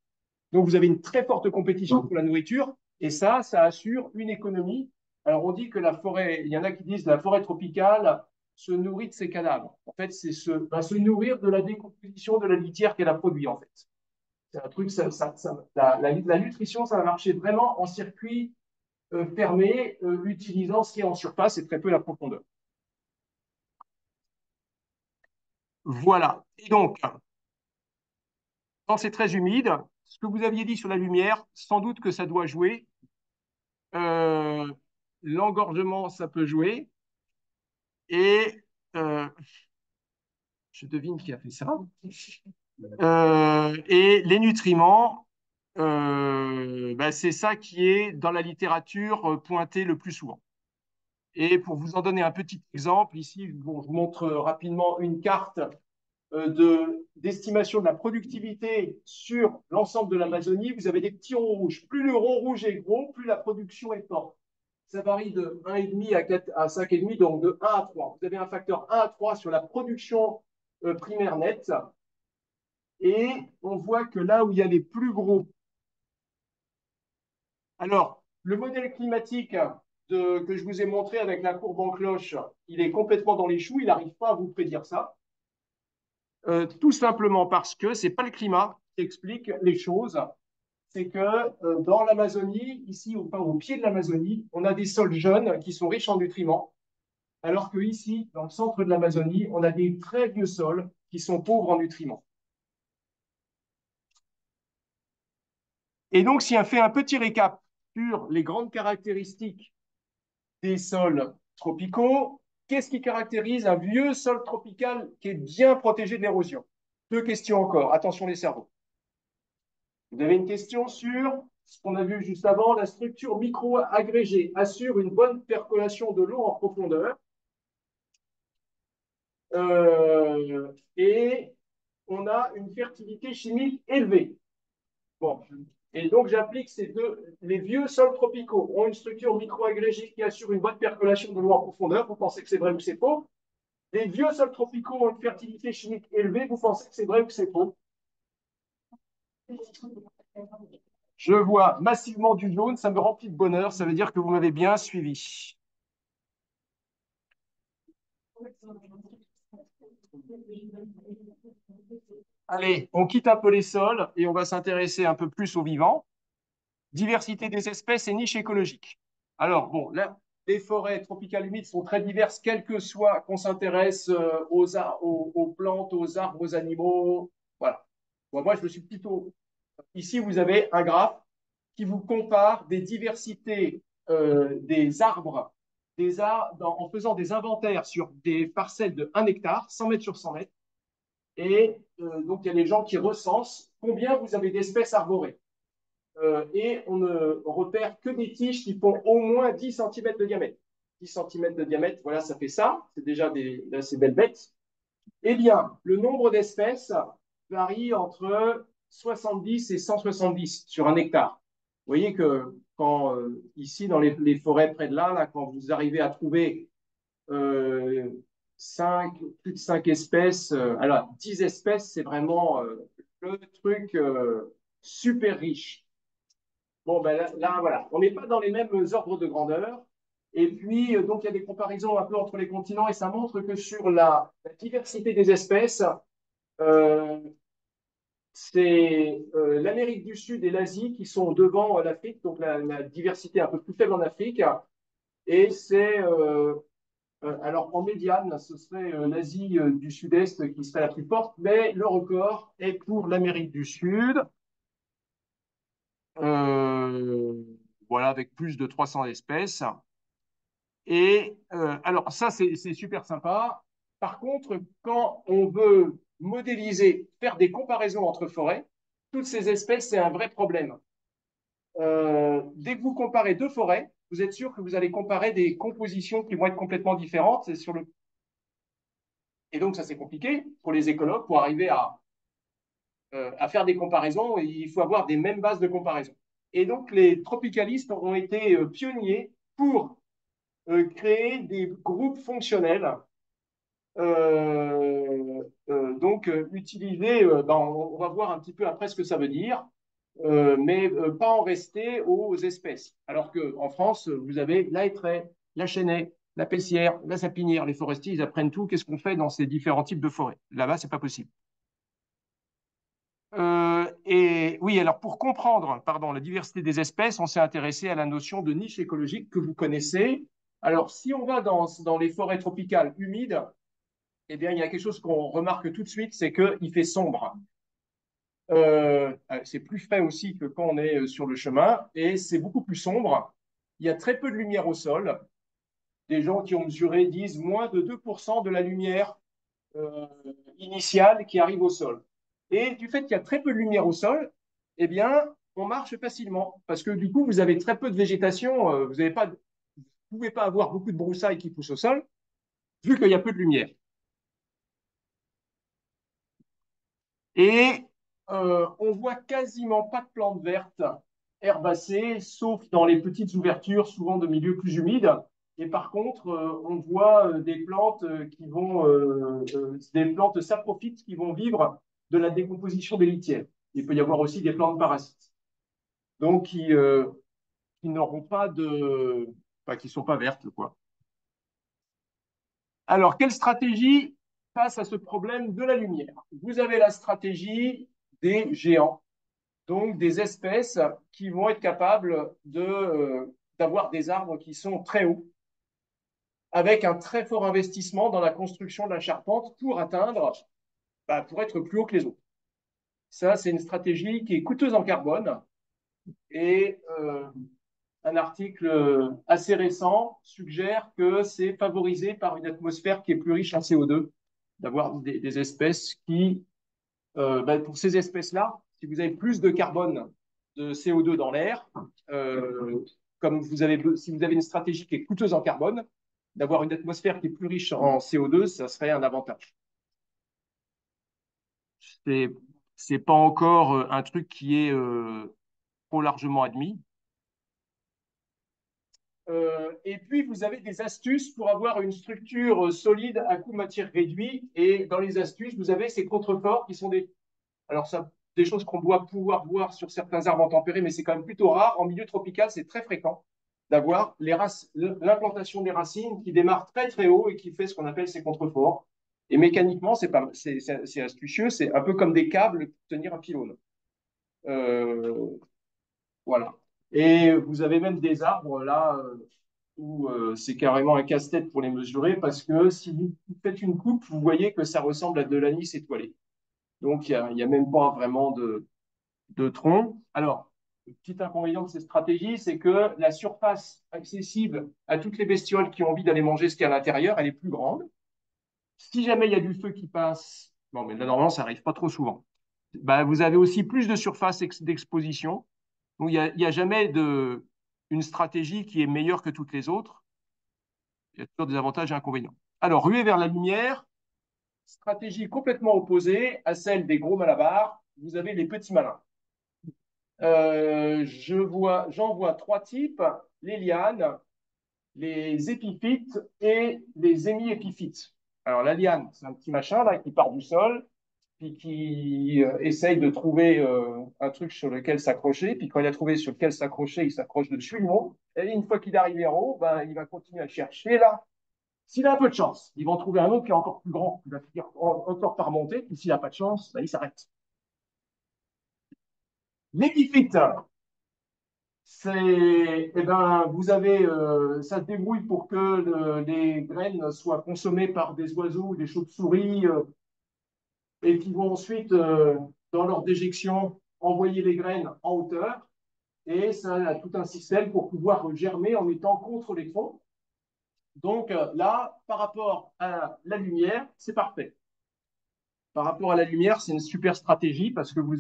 C: Donc vous avez une très forte compétition pour la nourriture, et ça assure une économie. Alors on dit que la forêt, il y en a qui disent que la forêt tropicale se nourrit de ses cadavres. En fait, c'est se nourrir de la décomposition de la litière qu'elle a produit, en fait. C'est un truc, la nutrition, ça va marcher vraiment en circuit fermé, utilisant ce qui est en surface et très peu la profondeur. Voilà. Et donc, quand c'est très humide, ce que vous aviez dit sur la lumière, sans doute que ça doit jouer. Euh, L'engorgement, ça peut jouer. Et je devine qui a fait ça. Et les nutriments, c'est ça qui est dans la littérature pointé le plus souvent. Et pour vous en donner un petit exemple, ici, bon, je vous montre rapidement une carte d'estimation de la productivité sur l'ensemble de l'Amazonie. Vous avez des petits ronds rouges. Plus le rond rouge est gros, plus la production est forte. Ça varie de 1,5 à 5,5, donc de 1 à 3. Vous avez un facteur 1 à 3 sur la production primaire nette. Et on voit que là où il y a les plus gros. Alors, le modèle climatique que je vous ai montré avec la courbe en cloche, il est complètement dans les choux. Il n'arrive pas à vous prédire ça. Tout simplement parce que ce n'est pas le climat qui explique les choses. C'est que dans l'Amazonie, ici au pied de l'Amazonie, on a des sols jeunes qui sont riches en nutriments, alors que ici, dans le centre de l'Amazonie, on a des très vieux sols qui sont pauvres en nutriments. Et donc, si on fait un petit récap sur les grandes caractéristiques des sols tropicaux, qu'est-ce qui caractérise un vieux sol tropical qui est bien protégé de l'érosion? Deux questions encore. Attention les cerveaux. Vous avez une question sur ce qu'on a vu juste avant, la structure micro-agrégée assure une bonne percolation de l'eau en profondeur. Et on a une fertilité chimique élevée. Bon. Et donc, j'applique ces deux. Les vieux sols tropicaux ont une structure micro-agrégée qui assure une bonne percolation de l'eau en profondeur. Vous pensez que c'est vrai ou c'est faux? Les vieux sols tropicaux ont une fertilité chimique élevée. Vous pensez que c'est vrai ou c'est faux? Je vois massivement du jaune, ça me remplit de bonheur, ça veut dire que vous m'avez bien suivi. Allez, on quitte un peu les sols et on va s'intéresser un peu plus aux vivants. Diversité des espèces et niches écologiques. Alors, bon, là, les forêts tropicales humides sont très diverses, quel que soit qu'on s'intéresse aux plantes, aux arbres, aux animaux. Voilà. Bon, moi, je me suis plutôt. Ici, vous avez un graphe qui vous compare des diversités des arbres, en faisant des inventaires sur des parcelles de 1 hectare, 100 mètres sur 100 mètres. Et donc, il y a des gens qui recensent combien vous avez d'espèces arborées. Et on ne repère que des tiges qui font au moins 10 cm de diamètre. 10 cm de diamètre, voilà, ça fait ça. C'est déjà des assez belles bêtes. Eh bien, le nombre d'espèces varie entre 70 et 170 sur 1 hectare. Vous voyez que quand, ici, dans les forêts près de là, quand vous arrivez à trouver euh, plus de 5 espèces, alors 10 espèces, c'est vraiment le truc super riche. Bon, ben là, voilà, on n'est pas dans les mêmes ordres de grandeur. Et puis, donc, il y a des comparaisons un peu entre les continents et ça montre que sur la diversité des espèces, euh, c'est l'Amérique du Sud et l'Asie qui sont devant l'Afrique, donc la diversité un peu plus faible en Afrique. Et c'est, alors en médiane, ce serait l'Asie du Sud-Est qui serait la plus forte, mais le record est pour l'Amérique du Sud. Euh, voilà, avec plus de 300 espèces. Et alors, ça, c'est super sympa. Par contre, quand on veut modéliser, faire des comparaisons entre forêts, toutes ces espèces, c'est un vrai problème. Dès que vous comparez deux forêts, vous êtes sûr que vous allez comparer des compositions qui vont être complètement différentes. Et donc, ça, c'est compliqué pour les écologues pour arriver à faire des comparaisons. Il faut avoir des mêmes bases de comparaison. Et donc, les tropicalistes ont été pionniers pour créer des groupes fonctionnels. Donc, utiliser, on va voir un petit peu après ce que ça veut dire, mais pas en rester aux espèces. Alors qu'en France, vous avez la hêtraie, la chênaie, la pessière, la sapinière. Les forestiers, ils apprennent tout. Qu'est-ce qu'on fait dans ces différents types de forêts? Là-bas, c'est pas possible. Et oui, alors pour comprendre, pardon, la diversité des espèces, on s'est intéressé à la notion de niche écologique que vous connaissez. Alors, si on va dans les forêts tropicales humides, eh bien, il y a quelque chose qu'on remarque tout de suite, c'est qu'il fait sombre. C'est plus frais aussi que quand on est sur le chemin et c'est beaucoup plus sombre. Il y a très peu de lumière au sol. Des gens qui ont mesuré disent moins de 2% de la lumière euh, initiale qui arrive au sol. Et du fait qu'il y a très peu de lumière au sol, eh bien, on marche facilement parce que du coup, vous avez très peu de végétation. Vous ne pouvez pas avoir beaucoup de broussailles qui poussent au sol vu qu'il y a peu de lumière. Et on voit quasiment pas de plantes vertes herbacées, sauf dans les petites ouvertures, souvent de milieux plus humides. Et par contre, on voit des plantes des plantes saprophytes qui vont vivre de la décomposition des litières. Il peut y avoir aussi des plantes parasites, donc qui n'auront pas enfin, qui sont pas vertes, quoi. Alors, quelle stratégie face à ce problème de la lumière? Vous avez la stratégie des géants, donc des espèces qui vont être capables d'avoir des arbres qui sont très hauts, avec un très fort investissement dans la construction de la charpente pour être plus haut que les autres. Ça, c'est une stratégie qui est coûteuse en carbone et un article assez récent suggère que c'est favorisé par une atmosphère qui est plus riche en CO2, d'avoir des espèces pour ces espèces-là, si vous avez plus de carbone, de CO2 dans l'air, si vous avez une stratégie qui est coûteuse en carbone, d'avoir une atmosphère qui est plus riche en CO2, ça serait un avantage. C'est, c'est pas encore un truc qui est trop largement admis. Et puis, vous avez des astuces pour avoir une structure solide à coût matière réduit. Et dans les astuces, vous avez ces contreforts qui sont alors ça, des choses qu'on doit pouvoir voir sur certains arbres en tempéré, mais c'est quand même plutôt rare. En milieu tropical, c'est très fréquent d'avoir l'implantation des racines qui démarre très très haut et qui fait ce qu'on appelle ces contreforts. Et mécaniquement, c'est astucieux, c'est un peu comme des câbles pour tenir un pylône. Euh, voilà. Et vous avez même des arbres là où c'est carrément un casse-tête pour les mesurer parce que si vous faites une coupe, vous voyez que ça ressemble à de l'anis étoilé. Donc, il y a même pas vraiment de tronc. Alors, le petit inconvénient de ces stratégies, c'est que la surface accessible à toutes les bestioles qui ont envie d'aller manger ce qu'il y a à l'intérieur, elle est plus grande. Si jamais il y a du feu qui passe, bon, mais là, normalement, ça n'arrive pas trop souvent. Bah, vous avez aussi plus de surface d'exposition. Donc, il y a jamais une stratégie qui est meilleure que toutes les autres. Il y a toujours des avantages et inconvénients. Alors, ruer vers la lumière, stratégie complètement opposée à celle des gros malabars. Vous avez les petits malins. J'en vois trois types, les lianes, les épiphytes et les hémiépiphytes. Alors la liane, c'est un petit machin là qui part du sol, puis qui essaye de trouver un truc sur lequel s'accrocher, puis quand il a trouvé sur lequel s'accrocher, il s'accroche dessus, et une fois qu'il arrive en haut, ben, il va continuer à chercher là. S'il a un peu de chance, ils vont trouver un autre qui est encore plus grand, il va finir encore par monter, puis s'il n'a pas de chance, ben, il s'arrête. L'épiphyte, vous avez, ça se débrouille pour que les graines soient consommées par des oiseaux ou des chauves-souris et qui vont ensuite, dans leur déjection, envoyer les graines en hauteur. Et ça a tout un système pour pouvoir germer en étant contre les troncs. Donc là, par rapport à la lumière, c'est parfait. Par rapport à la lumière, c'est une super stratégie parce que vous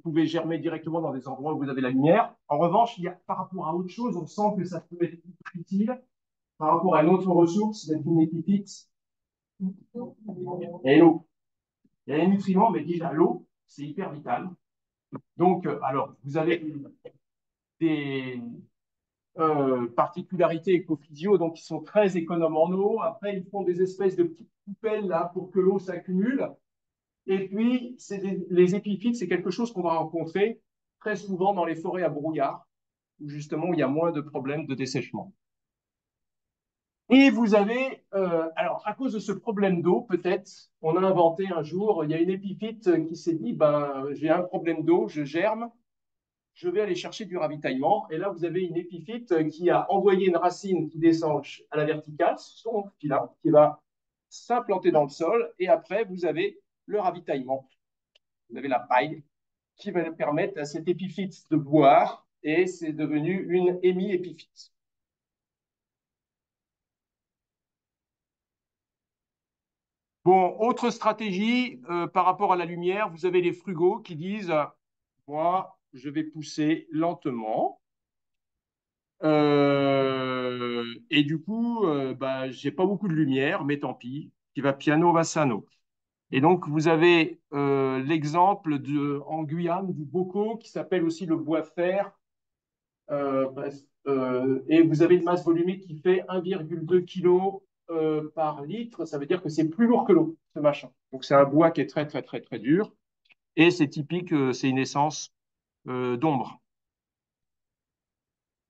C: pouvez germer directement dans des endroits où vous avez la lumière. En revanche, par rapport à autre chose, on sent que ça peut être utile par rapport à une autre ressource, d'être une épiphyte et l'eau. Il y a les nutriments, mais déjà l'eau, c'est hyper vital. Donc, alors, vous avez des particularités écophysio, donc ils sont très économes en eau. Après, ils font des espèces de petites coupelles là pour que l'eau s'accumule. Et puis, les épiphytes, c'est quelque chose qu'on va rencontrer très souvent dans les forêts à brouillard, où justement il y a moins de problèmes de dessèchement. Et vous avez, alors à cause de ce problème d'eau, peut-être, on a inventé un jour, il y a une épiphyte qui s'est dit, ben, j'ai un problème d'eau, je germe, je vais aller chercher du ravitaillement. Et là, vous avez une épiphyte qui a envoyé une racine qui descend à la verticale, son filin, qui va s'implanter dans le sol. Et après, vous avez le ravitaillement. Vous avez la paille qui va permettre à cette épiphyte de boire. Et c'est devenu une hémiépiphyte. Bon, autre stratégie par rapport à la lumière, vous avez les frugaux qui disent, moi, je vais pousser lentement. Et du coup, bah, j'ai pas beaucoup de lumière, mais tant pis, qui va piano va sano. Et donc, vous avez l'exemple en Guyane du bocaux qui s'appelle aussi le bois fer. Et vous avez une masse volumique qui fait 1,2 kg par litre. Ça veut dire que c'est plus lourd que l'eau, ce machin. Donc, c'est un bois qui est très, très, très, très dur. Et c'est typique, c'est une essence d'ombre.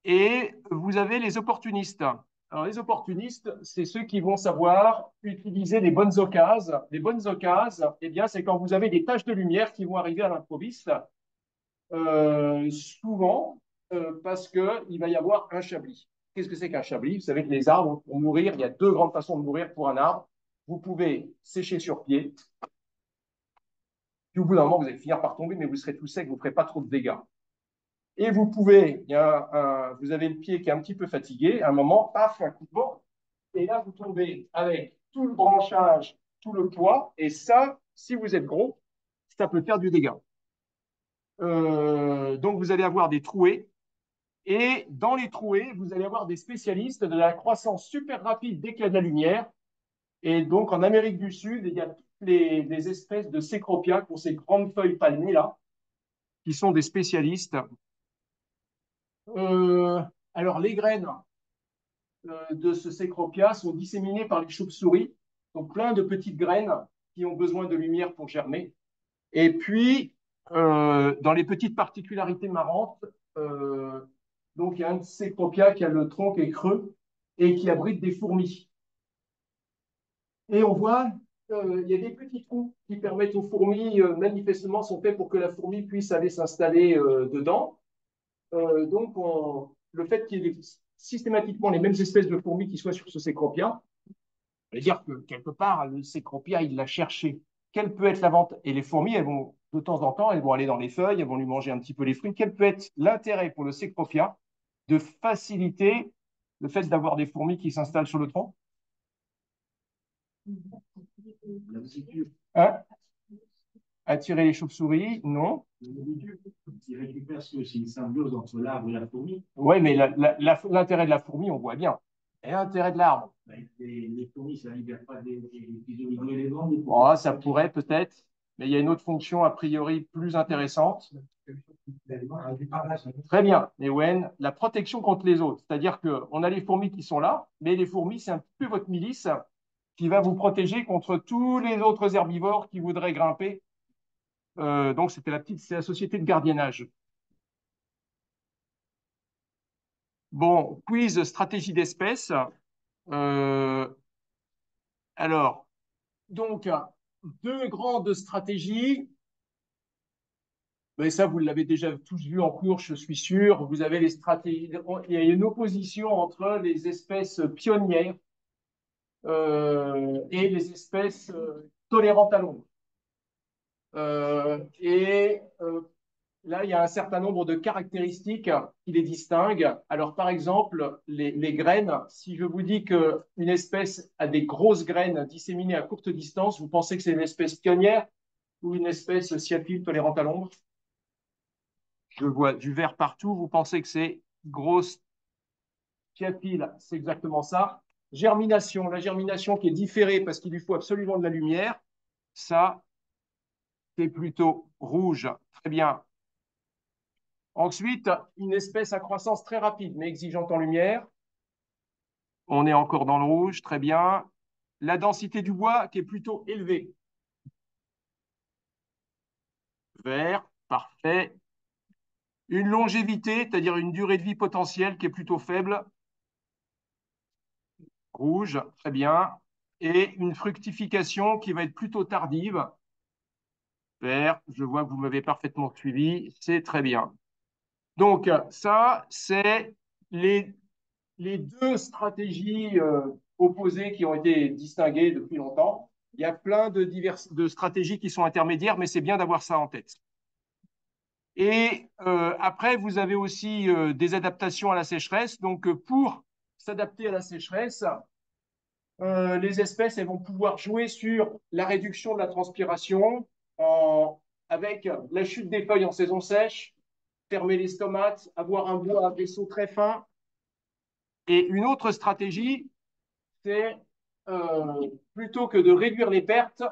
C: Et vous avez les opportunistes. Alors, les opportunistes, c'est ceux qui vont savoir utiliser les bonnes occasions. Les bonnes occasions, eh bien, c'est quand vous avez des taches de lumière qui vont arriver à l'improviste, souvent parce qu'il va y avoir un chablis. Qu'est-ce que c'est qu'un chablis? Vous savez que les arbres, pour mourir, il y a deux grandes façons de mourir pour un arbre. Vous pouvez sécher sur pied, puis au bout d'un moment, vous allez finir par tomber, mais vous serez tout sec, vous ne ferez pas trop de dégâts. Et vous pouvez, vous avez le pied qui est un petit peu fatigué, à un moment, paf, un coup de vent, et là, vous tombez avec tout le branchage, tout le poids, et ça, si vous êtes gros, ça peut faire du dégât. Donc, vous allez avoir des trouées, et dans les trouées, vous allez avoir des spécialistes de la croissance super rapide dès qu'il y a de la lumière. Et donc, en Amérique du Sud, il y a toutes les espèces de cécropia qui ont ces grandes feuilles palmées-là, qui sont des spécialistes. Alors, les graines de ce cécropia sont disséminées par les chauves-souris, donc plein de petites graines qui ont besoin de lumière pour germer. Et puis, dans les petites particularités marrantes, donc il y a un cécropia qui a le tronc qui est creux et qui abrite des fourmis. Et on voit, il y a des petits trous qui permettent aux fourmis, manifestement, sont faits pour que la fourmi puisse aller s'installer dedans. Donc, le fait qu'il y ait systématiquement les mêmes espèces de fourmis qui soient sur ce cécropia, ça veut dire que quelque part, le cécropia, il l'a cherché. Quelle peut être l'avantage? Et les fourmis, elles vont, de temps en temps, elles vont aller dans les feuilles, elles vont lui manger un petit peu les fruits. Quel peut être l'intérêt pour le cécropia de faciliter le fait d'avoir des fourmis qui s'installent sur le tronc? Hein? Attirer les chauves-souris? Non.
E: Il récupère ce que c'est une symbiose entre l'arbre et la fourmi.
C: Oui, mais l'intérêt de la fourmi, on voit bien. Et l'intérêt de l'arbre?
E: Les fourmis, ça ne libère pas des oligo-éléments.
C: Oh, ça pourrait peut-être, mais il y a une autre fonction a priori plus intéressante. Très bien, Ewen, la protection contre les autres. C'est-à-dire qu'on a les fourmis qui sont là, mais les fourmis, c'est un peu votre milice qui va vous protéger contre tous les autres herbivores qui voudraient grimper. Donc, c'est la société de gardiennage. Bon, quiz stratégie d'espèce. Alors, donc, deux grandes stratégies. Mais ça, vous l'avez déjà tous vu en cours, je suis sûr. Vous avez les stratégies. Il y a une opposition entre les espèces pionnières et les espèces tolérantes à l'ombre. Et là, il y a un certain nombre de caractéristiques qui les distinguent. Alors, par exemple, les graines, si je vous dis qu'une espèce a des grosses graines disséminées à courte distance, vous pensez que c'est une espèce pionnière ou une espèce sciaphile tolérante à l'ombre? Je vois du vert partout, vous pensez que c'est grosse sciaphile, c'est exactement ça. Germination, la germination qui est différée parce qu'il lui faut absolument de la lumière, ça, c'est plutôt rouge. Très bien. Ensuite, une espèce à croissance très rapide, mais exigeante en lumière. On est encore dans le rouge, très bien. La densité du bois qui est plutôt élevée. Vert, parfait. Une longévité, c'est-à-dire une durée de vie potentielle qui est plutôt faible. Rouge, très bien. Et une fructification qui va être plutôt tardive. Vert, je vois que vous m'avez parfaitement suivi, c'est très bien. Donc, ça, c'est les les deux stratégies opposées qui ont été distinguées depuis longtemps. Il y a plein de stratégies qui sont intermédiaires, mais c'est bien d'avoir ça en tête. Et après, vous avez aussi des adaptations à la sécheresse. Donc, pour s'adapter à la sécheresse, les espèces elles vont pouvoir jouer sur la réduction de la transpiration avec la chute des feuilles en saison sèche, fermer les stomates, avoir un bois à vaisseau très fin. Et une autre stratégie, c'est plutôt que de réduire les pertes,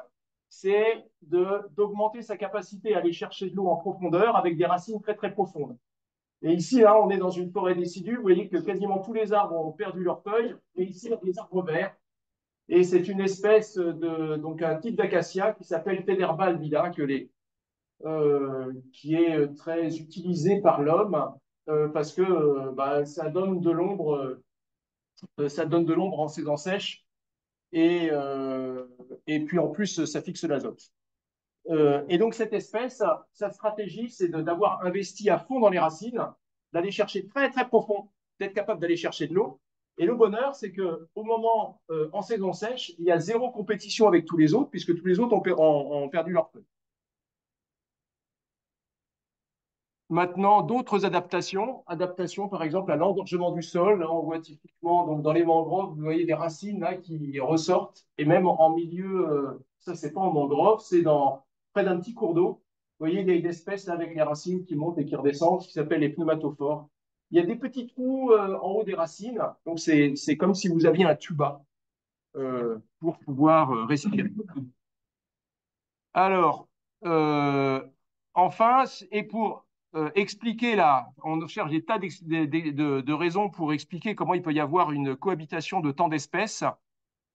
C: c'est d'augmenter sa capacité à aller chercher de l'eau en profondeur avec des racines très très profondes. Et ici, là, on est dans une forêt décidue. Vous voyez que quasiment tous les arbres ont perdu leurs feuilles. Et ici, il y a des arbres verts. Et c'est une espèce donc un type d'acacia qui s'appelle Tederba albida, qui est très utilisé par l'homme parce que ça donne de l'ombre en saison sèche et puis en plus, ça fixe l'azote. Et donc, cette espèce, sa stratégie, c'est d'avoir investi à fond dans les racines, d'aller chercher très, très profond, d'être capable d'aller chercher de l'eau. Et le bonheur, c'est qu'au moment, en saison sèche, il y a zéro compétition avec tous les autres, puisque tous les autres ont perdu leur feu. Maintenant, d'autres adaptations par exemple à l'engorgement du sol. Là, on voit typiquement donc, dans les mangroves, vous voyez des racines là, qui ressortent, et même en milieu, ça c'est pas en mangrove, c'est près d'un petit cours d'eau. Vous voyez des espèces là, avec les racines qui montent et qui redescendent, qui s'appellent les pneumatophores. Il y a des petits trous en haut des racines, donc c'est comme si vous aviez un tuba pour pouvoir respirer. Alors, enfin, et pour expliquer là, on cherche des tas de raisons pour expliquer comment il peut y avoir une cohabitation de tant d'espèces.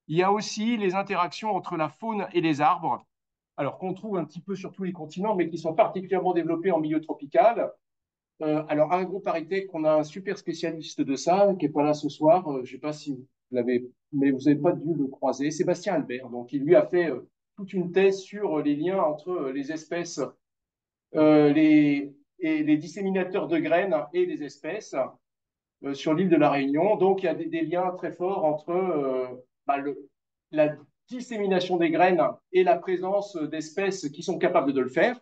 C: Il y a aussi les interactions entre la faune et les arbres, alors qu'on trouve un petit peu sur tous les continents, mais qui sont particulièrement développés en milieu tropical. Alors, à AgroParisTech, on a un super spécialiste de ça, qui n'est pas là ce soir. Je ne sais pas si vous l'avez, mais vous n'avez pas dû le croiser. Sébastien Albert. Donc, il lui a fait toute une thèse sur les liens entre les espèces, et les disséminateurs de graines et les espèces sur l'île de la Réunion. Donc, il y a des liens très forts entre la dissémination des graines et la présence d'espèces qui sont capables de le faire.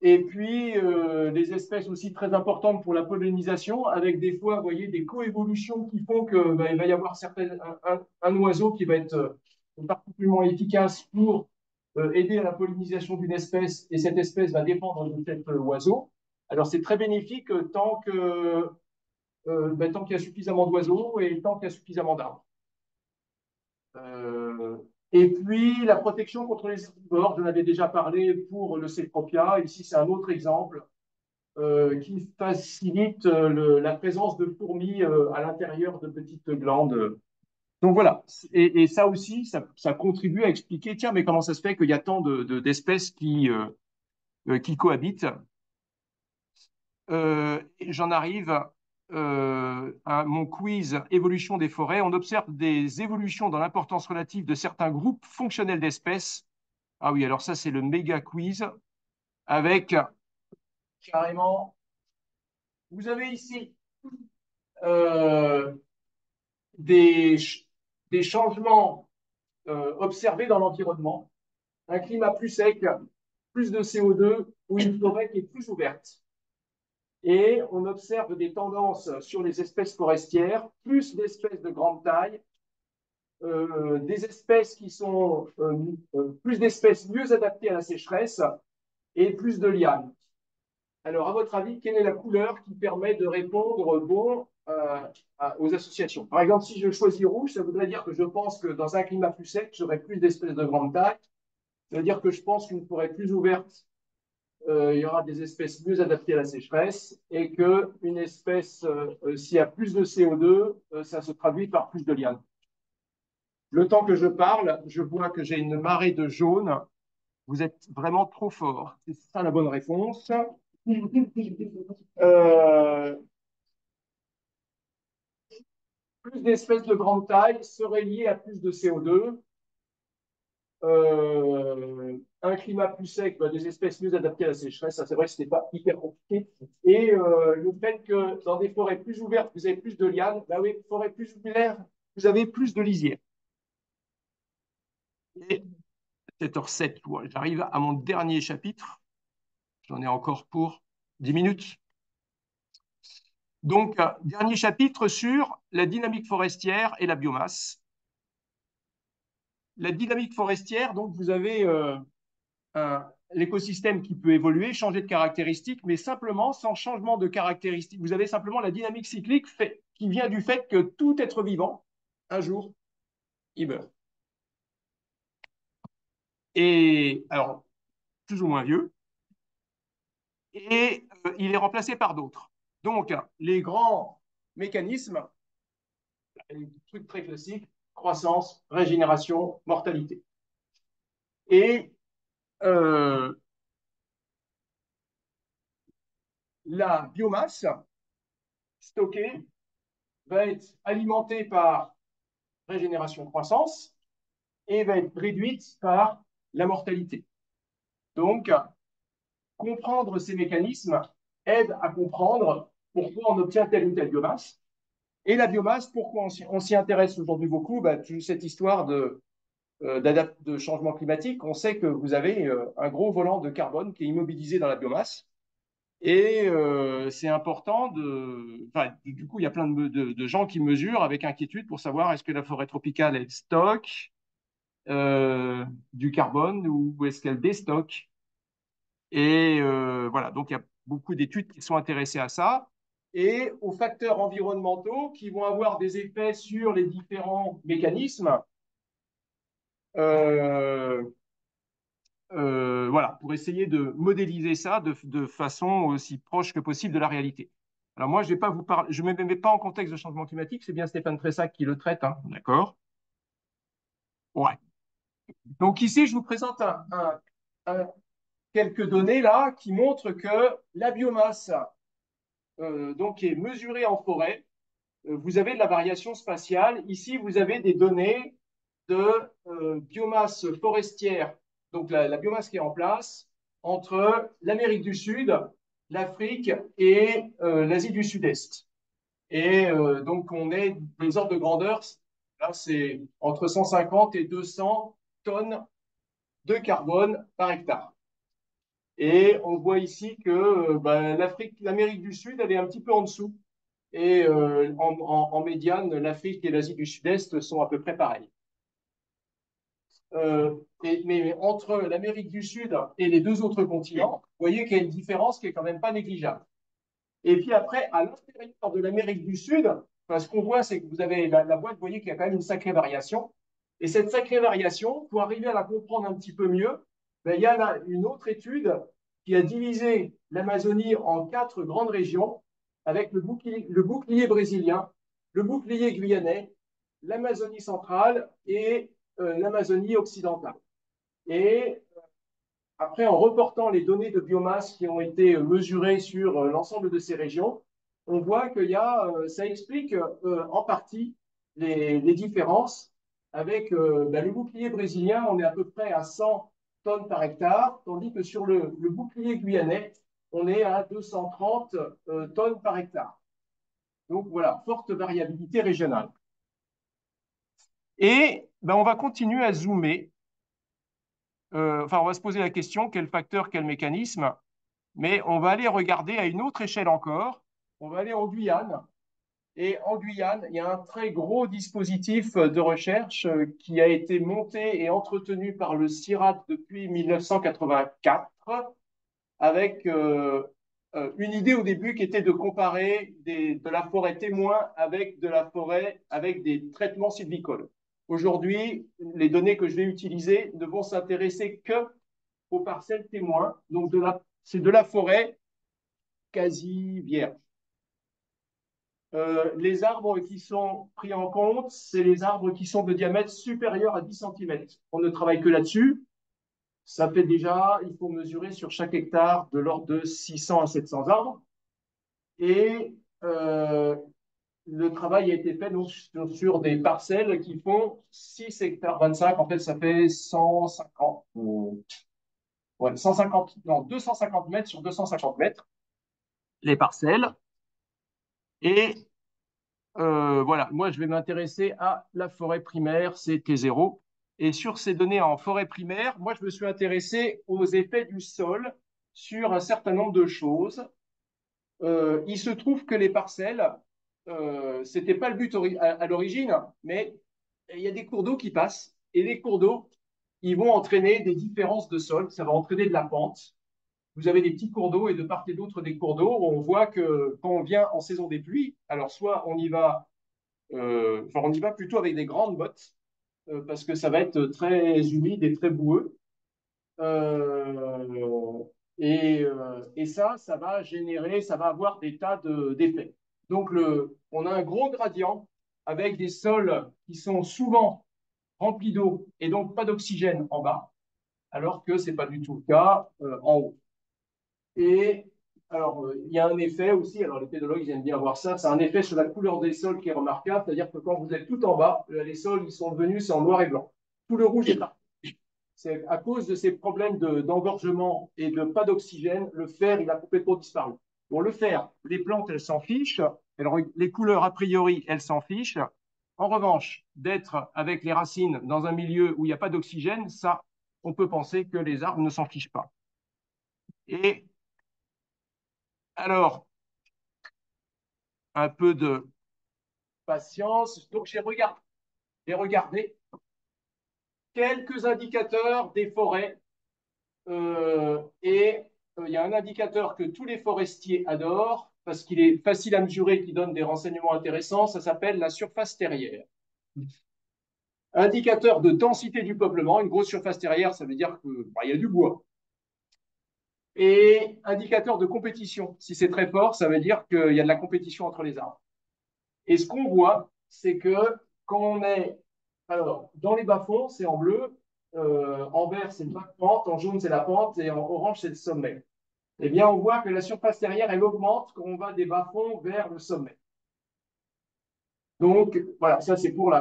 C: Et puis, des espèces aussi très importantes pour la pollinisation, avec des fois, vous voyez, des coévolutions qui font qu'il il va y avoir un oiseau qui va être particulièrement efficace pour aider à la pollinisation d'une espèce, et cette espèce va dépendre de cet oiseau. Alors, c'est très bénéfique tant qu'il y a suffisamment d'oiseaux et tant qu'il y a suffisamment d'arbres. Euh, et puis, la protection contre les herbivores, j'en avais déjà parlé pour le cétropia. Ici, c'est un autre exemple qui facilite la présence de fourmis à l'intérieur de petites glandes. Donc voilà, et ça aussi, ça contribue à expliquer, tiens, mais comment ça se fait qu'il y a tant d'espèces qui cohabitent. J'en arrive à mon quiz évolution des forêts. On observe des évolutions dans l'importance relative de certains groupes fonctionnels d'espèces. Ah oui, alors ça, c'est le méga quiz avec carrément. Vous avez ici euh, des, des changements observés dans l'environnement. Un climat plus sec, plus de CO2 ou une forêt qui est plus ouverte. Et on observe des tendances sur les espèces forestières, plus d'espèces de grande taille, des espèces qui sont plus d'espèces mieux adaptées à la sécheresse et plus de lianes. Alors, à votre avis, quelle est la couleur qui permet de répondre bon aux associations? Par exemple, si je choisis rouge, ça voudrait dire que je pense que dans un climat plus sec, j'aurai plus d'espèces de grande taille. Ça veut dire que je pense qu'une forêt plus ouverte, il y aura des espèces mieux adaptées à la sécheresse et qu'une espèce, s'il y a plus de CO2, ça se traduit par plus de lianes. Le temps que je parle, je vois que j'ai une marée de jaune. Vous êtes vraiment trop fort. C'est ça la bonne réponse. Euh, plus d'espèces de grande taille seraient liées à plus de CO2. Un climat plus sec, bah, des espèces mieux adaptées à la sécheresse, ça c'est vrai que ce n'est pas hyper compliqué. Et le fait que dans des forêts plus ouvertes, vous avez plus de lianes, bah oui, forêts plus ouvertes, vous avez plus de lisières. Et 7h07, j'arrive à mon dernier chapitre. J'en ai encore pour 10 minutes. Donc, dernier chapitre sur la dynamique forestière et la biomasse. La dynamique forestière, donc vous avez l'écosystème qui peut évoluer, changer de caractéristiques, mais simplement sans changement de caractéristiques. Vous avez simplement la dynamique cyclique qui vient du fait que tout être vivant, un jour, il meurt. Et alors, plus ou moins vieux, et il est remplacé par d'autres. Donc, les grands mécanismes, les trucs très classiques, croissance, régénération, mortalité. Et la biomasse stockée va être alimentée par régénération-croissance et va être réduite par la mortalité. Donc, comprendre ces mécanismes aide à comprendre pourquoi on obtient telle ou telle biomasse. Et la biomasse, pourquoi on s'y intéresse aujourd'hui beaucoup? Cette histoire de changement climatique, on sait que vous avez un gros volant de carbone qui est immobilisé dans la biomasse. Et c'est important du coup, il y a plein de gens qui mesurent avec inquiétude pour savoir est-ce que la forêt tropicale, elle stocke du carbone ou est-ce qu'elle déstocke. Et voilà, donc il y a beaucoup d'études qui sont intéressées à ça et aux facteurs environnementaux qui vont avoir des effets sur les différents mécanismes. Euh, voilà, pour essayer de modéliser ça de façon aussi proche que possible de la réalité. Alors moi, je vais pas vous parler, je ne me mets pas en contexte de changement climatique, c'est bien Stéphane Tressac qui le traite, hein, d'accord? Ouais. Donc ici, je vous présente quelques données là qui montrent que la biomasse donc est mesurée en forêt. Vous avez de la variation spatiale. Ici, vous avez des données de biomasse forestière, donc la biomasse qui est en place entre l'Amérique du Sud, l'Afrique et l'Asie du Sud-Est. Et donc, on est des ordres de grandeur, là, c'est entre 150 et 200 tonnes de carbone par hectare. Et on voit ici que l'Amérique du Sud, elle est un petit peu en dessous. Et en médiane, l'Afrique et l'Asie du Sud-Est sont à peu près pareilles. Mais entre l'Amérique du Sud et les deux autres continents, vous voyez qu'il y a une différence qui est quand même pas négligeable. Et puis après, à l'intérieur de l'Amérique du Sud, ce qu'on voit, c'est que vous avez la boîte, vous voyez qu'il y a quand même une sacrée variation. Et cette sacrée variation, pour arriver à la comprendre un petit peu mieux, il y a là une autre étude qui a divisé l'Amazonie en 4 grandes régions, avec le bouclier brésilien, le bouclier guyanais, l'Amazonie centrale et l'Amazonie occidentale. Et après, en reportant les données de biomasse qui ont été mesurées sur l'ensemble de ces régions, on voit ça explique en partie les différences. Avec le bouclier brésilien, on est à peu près à 100 tonnes par hectare, tandis que sur le bouclier guyanais, on est à 230 tonnes par hectare. Donc voilà, forte variabilité régionale. Et on va continuer à zoomer enfin, on va se poser la question, quel facteur, quel mécanisme, mais on va aller regarder à une autre échelle encore. On va aller en Guyane. Et en Guyane, il y a un très gros dispositif de recherche qui a été monté et entretenu par le CIRAD depuis 1984, avec une idée au début qui était de comparer de la forêt témoin avec de la forêt avec des traitements sylvicoles. Aujourd'hui, les données que je vais utiliser ne vont s'intéresser que aux parcelles témoins, donc c'est de la forêt quasi vierge. Les arbres qui sont pris en compte, c'est les arbres qui sont de diamètre supérieur à 10 cm. On ne travaille que là-dessus. Ça fait déjà, il faut mesurer sur chaque hectare de l'ordre de 600 à 700 arbres. Et le travail a été fait donc, sur des parcelles qui font 6 hectares 25. En fait, ça fait 150, ouais, 150, non, 250 mètres sur 250 mètres, les parcelles. Et voilà, moi, je vais m'intéresser à la forêt primaire, c'est T0. Et sur ces données en forêt primaire, moi, je me suis intéressé aux effets du sol sur un certain nombre de choses. Il se trouve que les parcelles, c'était pas le but à l'origine, mais il y a des cours d'eau qui passent. Et les cours d'eau, ils vont entraîner des différences de sol, ça va entraîner de la pente. Vous avez des petits cours d'eau et de part et d'autre des cours d'eau. On voit que quand on vient en saison des pluies, alors soit on y va plutôt avec des grandes bottes parce que ça va être très humide et très boueux. Euh, et ça va générer, ça va avoir des tas d'effets. Donc, on a un gros gradient avec des sols qui sont souvent remplis d'eau et donc pas d'oxygène en bas, alors que ce n'est pas du tout le cas en haut. Et alors, il y a un effet aussi, alors les pédologues ils aiment bien voir ça, c'est un effet sur la couleur des sols qui est remarquable, c'est-à-dire que quand vous êtes tout en bas, les sols ils sont devenus, c'est en noir et blanc. Tout le rouge est parti. C'est à cause de ces problèmes d'engorgement et de pas d'oxygène, le fer il a complètement disparu. Bon, le fer, les plantes elles s'en fichent, les couleurs a priori elles s'en fichent. En revanche, d'être avec les racines dans un milieu où il n'y a pas d'oxygène, ça, on peut penser que les arbres ne s'en fichent pas. Et alors, un peu de patience. Donc, j'ai regardé quelques indicateurs des forêts et il y a un indicateur que tous les forestiers adorent parce qu'il est facile à mesurer, qui donne des renseignements intéressants. Ça s'appelle la surface terrière. Indicateur de densité du peuplement. Une grosse surface terrière, ça veut dire qu'il y a du bois. Et indicateur de compétition. Si c'est très fort, ça veut dire qu'il y a de la compétition entre les arbres. Et ce qu'on voit, c'est que quand on est. Alors, dans les bas-fonds, c'est en bleu, en vert, c'est le bas de pente, en jaune, c'est la pente, et en orange, c'est le sommet. Eh bien, on voit que la surface terrière, elle augmente quand on va des bas-fonds vers le sommet. Donc, voilà, ça, c'est pour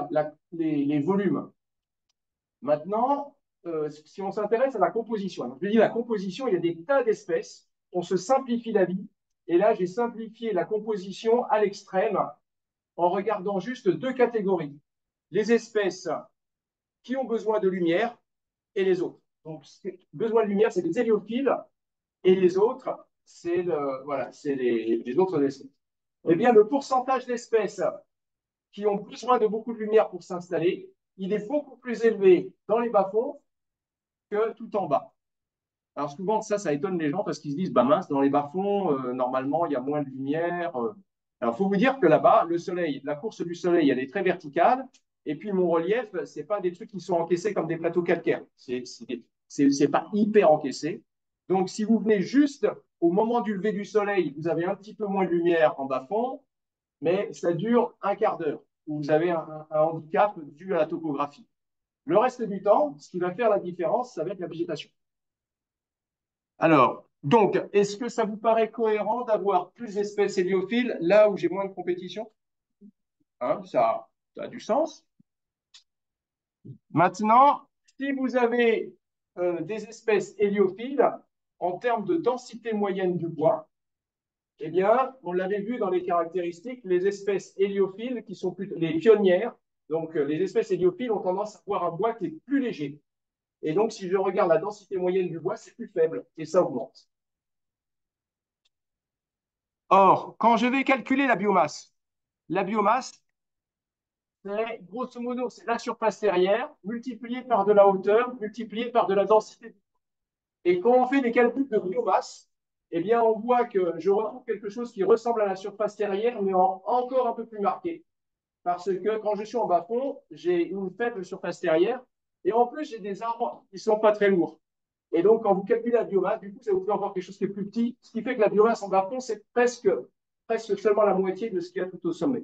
C: les volumes. Maintenant, si on s'intéresse à la composition, alors, je dis la composition, il y a des tas d'espèces, on se simplifie la vie, et là, j'ai simplifié la composition à l'extrême en regardant juste deux catégories. Les espèces qui ont besoin de lumière et les autres. Donc, besoin de lumière, c'est les héliophiles, et les autres, c'est voilà, les autres espèces. Eh bien, le pourcentage d'espèces qui ont besoin de beaucoup de lumière pour s'installer, il est beaucoup plus élevé dans les bas-fonds que tout en bas. Alors souvent, ça étonne les gens parce qu'ils se disent, bah mince, dans les bas-fonds, normalement, il y a moins de lumière. Alors, il faut vous dire que là-bas, le soleil, la course du soleil, elle est très verticale. Et puis, mon relief, ce n'est pas des trucs qui sont encaissés comme des plateaux calcaires. C'est pas hyper encaissé. Donc, si vous venez juste au moment du lever du soleil, vous avez un petit peu moins de lumière en bas-fond, mais ça dure un quart d'heure. Vous avez un handicap dû à la topographie. Le reste du temps, ce qui va faire la différence, ça va être la végétation. Alors, donc, est-ce que ça vous paraît cohérent d'avoir plus d'espèces héliophiles là où j'ai moins de compétition? Hein, ça a du sens. Maintenant, si vous avez des espèces héliophiles, en termes de densité moyenne du bois, eh bien, on l'avait vu dans les caractéristiques, les espèces héliophiles qui sont plutôt les pionnières, donc les espèces héliophiles ont tendance à avoir un bois qui est plus léger. Et donc, si je regarde la densité moyenne du bois, c'est plus faible et ça augmente. Or, quand je vais calculer la biomasse, c'est grosso modo, c'est la surface terrière multipliée par de la hauteur, multipliée par de la densité. Et quand on fait des calculs de biomasse, eh bien, on voit que je retrouve quelque chose qui ressemble à la surface terrière, mais encore un peu plus marqué. Parce que quand je suis en bas-fond, j'ai une faible surface terrière, et en plus, j'ai des arbres qui ne sont pas très lourds. Et donc, quand vous calculez la biomasse, du coup, ça vous fait encore quelque chose qui est plus petit, ce qui fait que la biomasse en bas-fond, c'est presque seulement la moitié de ce qu'il y a tout au sommet.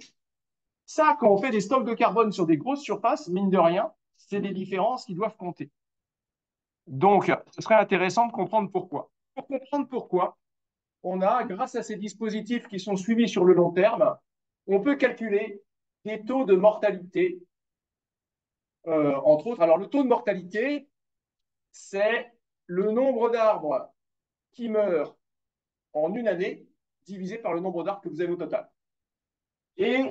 C: Ça, quand on fait des stocks de carbone sur des grosses surfaces, mine de rien, c'est des différences qui doivent compter. Donc, ce serait intéressant de comprendre pourquoi. Pour comprendre pourquoi, on a, grâce à ces dispositifs qui sont suivis sur le long terme, on peut calculer des taux de mortalité, entre autres. Alors, le taux de mortalité, c'est le nombre d'arbres qui meurent en une année divisé par le nombre d'arbres que vous avez au total. Et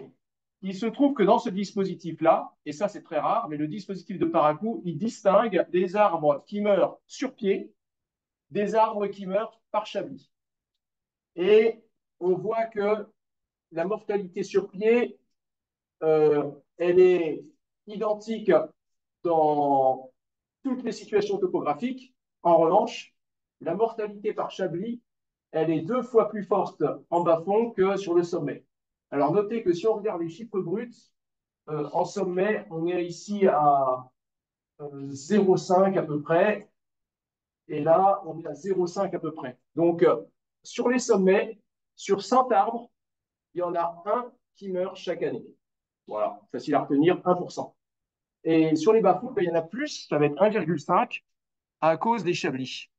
C: il se trouve que dans ce dispositif-là, et ça c'est très rare, mais le dispositif de Parakou, il distingue des arbres qui meurent sur pied, des arbres qui meurent par chablis. Et on voit que la mortalité sur pied, elle est identique dans toutes les situations topographiques. En revanche, la mortalité par chablis, elle est 2 fois plus forte en bas-fond que sur le sommet. Alors notez que si on regarde les chiffres bruts, en sommet, on est ici à 0,5 à peu près, et là, on est à 0,5 à peu près. Donc, sur les sommets, sur 100 arbres, il y en a un qui meurt chaque année. Voilà, facile à retenir, 1%. Et sur les bas-fonds, il y en a plus, ça va être 1,5 à cause des chablis.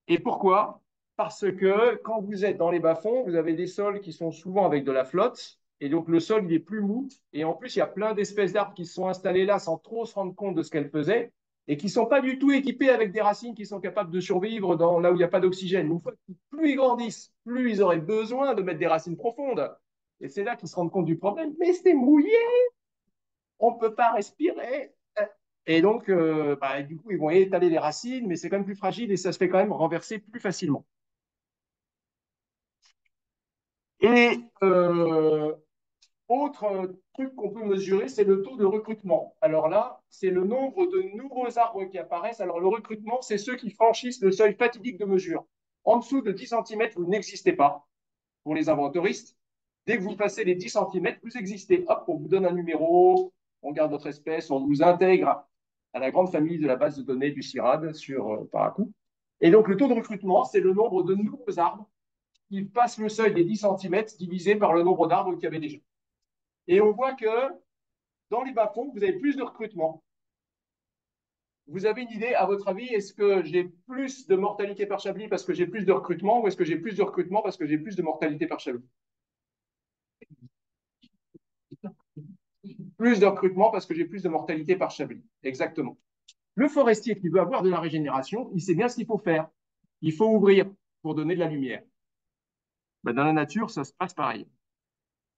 C: Et pourquoi? Parce que quand vous êtes dans les bas-fonds, vous avez des sols qui sont souvent avec de la flotte, et donc le sol il est plus mou, et en plus il y a plein d'espèces d'arbres qui se sont installées là sans trop se rendre compte de ce qu'elles faisaient, et qui ne sont pas du tout équipés avec des racines qui sont capables de survivre là où il n'y a pas d'oxygène. Une fois que plus ils grandissent, plus ils auraient besoin de mettre des racines profondes. Et c'est là qu'ils se rendent compte du problème. Mais c'est mouillé, on ne peut pas respirer. Et donc, du coup, ils vont étaler les racines, mais c'est quand même plus fragile et ça se fait quand même renverser plus facilement. Et autre truc qu'on peut mesurer, c'est le taux de recrutement. Alors là, c'est le nombre de nouveaux arbres qui apparaissent. Alors le recrutement, c'est ceux qui franchissent le seuil fatidique de mesure. En dessous de 10 cm, vous n'existez pas pour les inventoristes. Dès que vous passez les 10 cm, vous existez. Hop, on vous donne un numéro, on garde votre espèce, on vous intègre à la grande famille de la base de données du CIRAD sur Parakou. Et donc le taux de recrutement, c'est le nombre de nouveaux arbres qui passent le seuil des 10 cm divisé par le nombre d'arbres qu'il y avait déjà. Et on voit que dans les bas-fonds, vous avez plus de recrutement. Vous avez une idée, à votre avis, est-ce que j'ai plus de mortalité par chablis parce que j'ai plus de recrutement ou est-ce que j'ai plus de recrutement parce que j'ai plus de mortalité par chablis? Plus de recrutement parce que j'ai plus de mortalité par chablis. Exactement. Le forestier qui veut avoir de la régénération, il sait bien ce qu'il faut faire. Il faut ouvrir pour donner de la lumière. Ben, dans la nature, ça se passe pareil.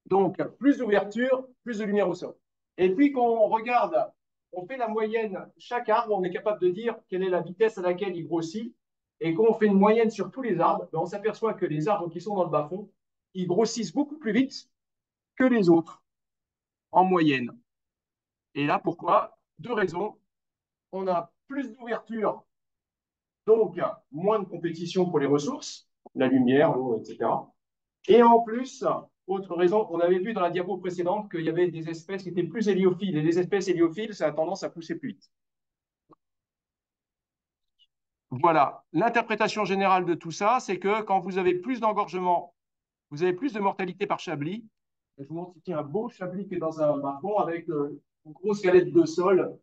C: Donc, plus d'ouverture, plus de lumière au sol. Et puis, quand on regarde, on fait la moyenne, chaque arbre, on est capable de dire quelle est la vitesse à laquelle il grossit. Et quand on fait une moyenne sur tous les arbres, ben on s'aperçoit que les arbres qui sont dans le bas-fond, ils grossissent beaucoup plus vite que les autres, en moyenne. Et là, pourquoi? 2 raisons. On a plus d'ouverture, donc moins de compétition pour les ressources, la lumière, l'eau, etc. Et en plus, autre raison, on avait vu dans la diapo précédente qu'il y avait des espèces qui étaient plus héliophiles. Et les espèces héliophiles, ça a tendance à pousser plus vite. Voilà. L'interprétation générale de tout ça, c'est que quand vous avez plus d'engorgement, vous avez plus de mortalité par chablis. Je vous montre ici un beau chablis qui est dans un bas-fond avec une grosse galette de sol.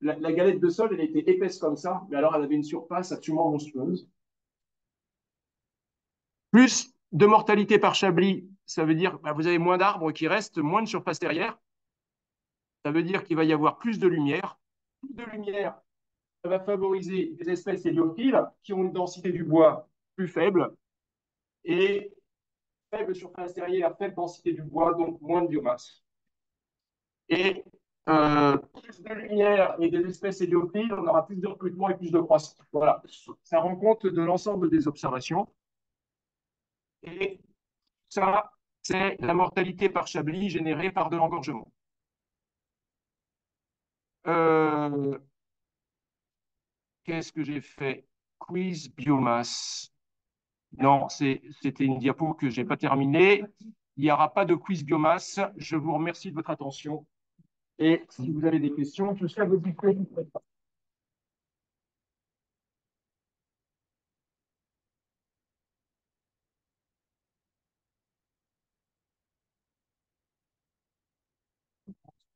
C: La galette de sol, elle était épaisse comme ça, mais alors elle avait une surface absolument monstrueuse. Plus de mortalité par chablis, ça veut dire que vous avez moins d'arbres qui restent, moins de surface terrière. Ça veut dire qu'il va y avoir plus de lumière. Plus de lumière, ça va favoriser des espèces héliophiles qui ont une densité du bois plus faible et faible surface terrière, faible densité du bois, donc moins de biomasse. Et Plus de lumière et des espèces héliophiles, on aura plus de recrutement et plus de croissance. Voilà, ça rend compte de l'ensemble des observations. Et ça, c'est la mortalité par chablis générée par de l'engorgement. Euh, Qu'est-ce que j'ai fait? Quiz biomasse. Non, c'était une diapo que je n'ai pas terminée. Il n'y aura pas de quiz biomasse. Je vous remercie de votre attention. Et si vous avez des questions, je suis à votre disposition.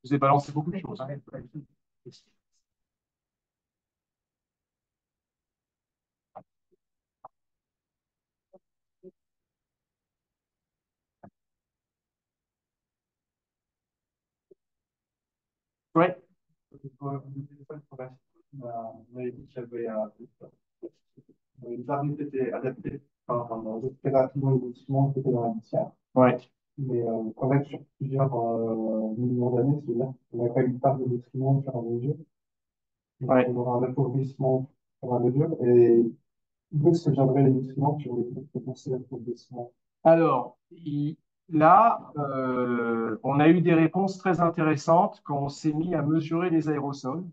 C: Je vous ai balancé beaucoup de choses, hein. Ouais.
E: On avait dit qu'il y avait les arbitres étaient adaptés par rapidement les documents qui étaient dans la matière.
C: Ouais.
E: Mais en fait, sur plusieurs millions d'années, c'est-à-dire qu'on n'a pas eu part de nutriments au fur et à mesure. Donc,
C: Ouais.
E: on aura un appauvrissement au fur et à mesure. Et d'où est-ce que viendraient les nutriments sur les potentiels appauvrissement?
C: Alors, là, on a eu des réponses très intéressantes quand on s'est mis à mesurer les aérosols.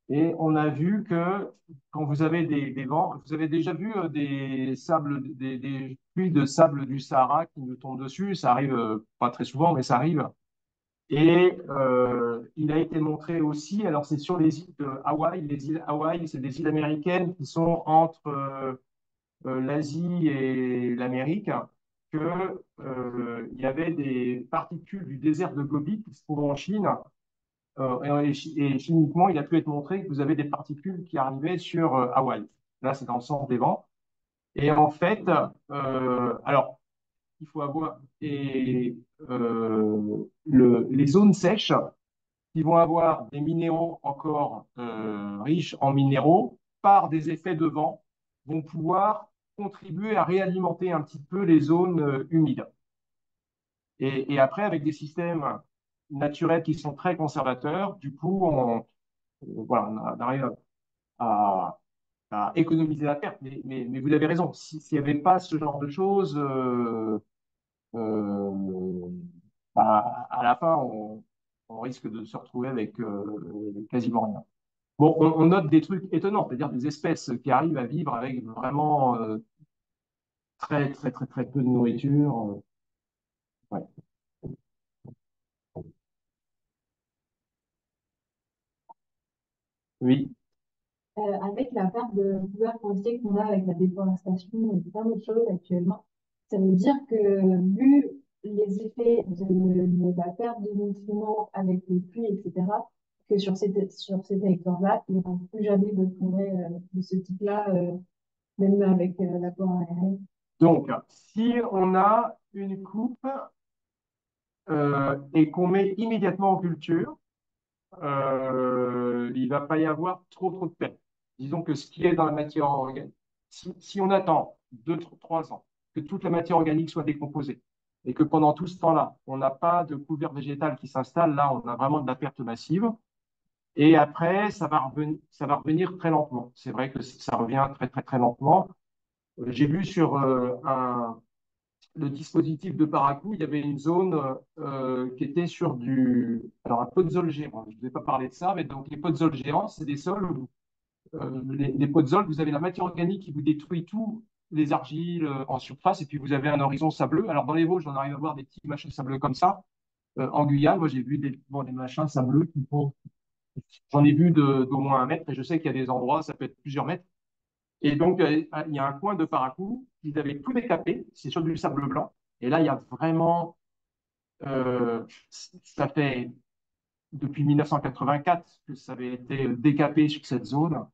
C: Et on a vu que quand vous avez des vents, vous avez déjà vu des sables, des pluies de sable du Sahara qui nous tombent dessus. Ça arrive pas très souvent, mais ça arrive. Et il a été montré aussi, alors c'est sur les îles de Hawaï. Les îles Hawaï, c'est des îles américaines qui sont entre l'Asie et l'Amérique, que il y avait des particules du désert de Gobi qui se trouvent en Chine. Et chimiquement, il a pu être montré que vous avez des particules qui arrivaient sur Hawaï. Là, c'est dans le sens des vents. Et en fait, alors, il faut avoir les zones sèches qui vont avoir des minéraux encore riches en minéraux par des effets de vent vont pouvoir contribuer à réalimenter un petit peu les zones humides. Et après, avec des systèmes naturels qui sont très conservateurs, du coup, voilà, on arrive à économiser la perte. Mais vous avez raison, s'il n'y avait pas ce genre de choses, euh, bah, à la fin, on risque de se retrouver avec quasiment rien. Bon, on note des trucs étonnants, c'est-à-dire des espèces qui arrivent à vivre avec vraiment très, très, très, très peu de nourriture. Ouais. Oui.
F: Avec la perte de couverts forestiers qu'on a avec la déforestation et plein d'autres choses actuellement, ça veut dire que vu les effets de la perte de nutriments avec les pluies, etc., que sur ces territoires-là, il n'y aura plus jamais de forêt de ce type-là, même avec l'apport aérien.
C: Donc, si on a une coupe et qu'on met immédiatement en culture, il ne va pas y avoir trop de pertes. Disons que ce qui est dans la matière organique, si on attend 2, 3 ans que toute la matière organique soit décomposée et que pendant tout ce temps-là, on n'a pas de couvert végétal qui s'installe, là, on a vraiment de la perte massive. Et après, ça va revenir très lentement. C'est vrai que ça revient très, très, très lentement. J'ai vu sur le dispositif de Paracou, il y avait une zone qui était sur alors un podzol géant. Je ne vous ai pas parlé de ça, mais donc les podzols géants, c'est des sols où les podzols, vous avez la matière organique qui vous détruit tous les argiles en surface, et puis vous avez un horizon sableux. Alors dans les Vosges, on arrive à voir des petits machins sableux comme ça. En Guyane, moi j'ai vu des machins sableux qui font. J'en ai vu d'au moins 1 mètre, et je sais qu'il y a des endroits, ça peut être plusieurs mètres. Et donc, il y a un coin de Paracou, ils avaient tout décapé, c'est sur du sable blanc. Et là, il y a vraiment, ça fait depuis 1984 que ça avait été décapé sur cette zone.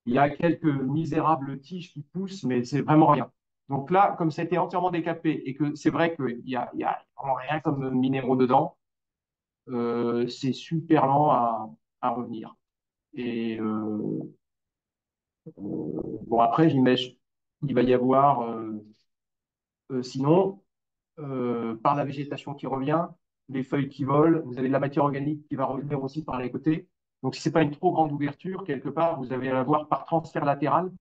C: Il y a quelques misérables tiges qui poussent, mais c'est vraiment rien. Donc là, comme ça a été entièrement décapé et que c'est vrai qu'il y a vraiment rien comme minéraux dedans, c'est super lent à revenir. Et bon, après, j'imagine qu'il va y avoir, sinon, par la végétation qui revient, les feuilles qui volent, vous avez de la matière organique qui va revenir aussi par les côtés. Donc, si ce n'est pas une trop grande ouverture, quelque part, vous allez avoir par transfert latéral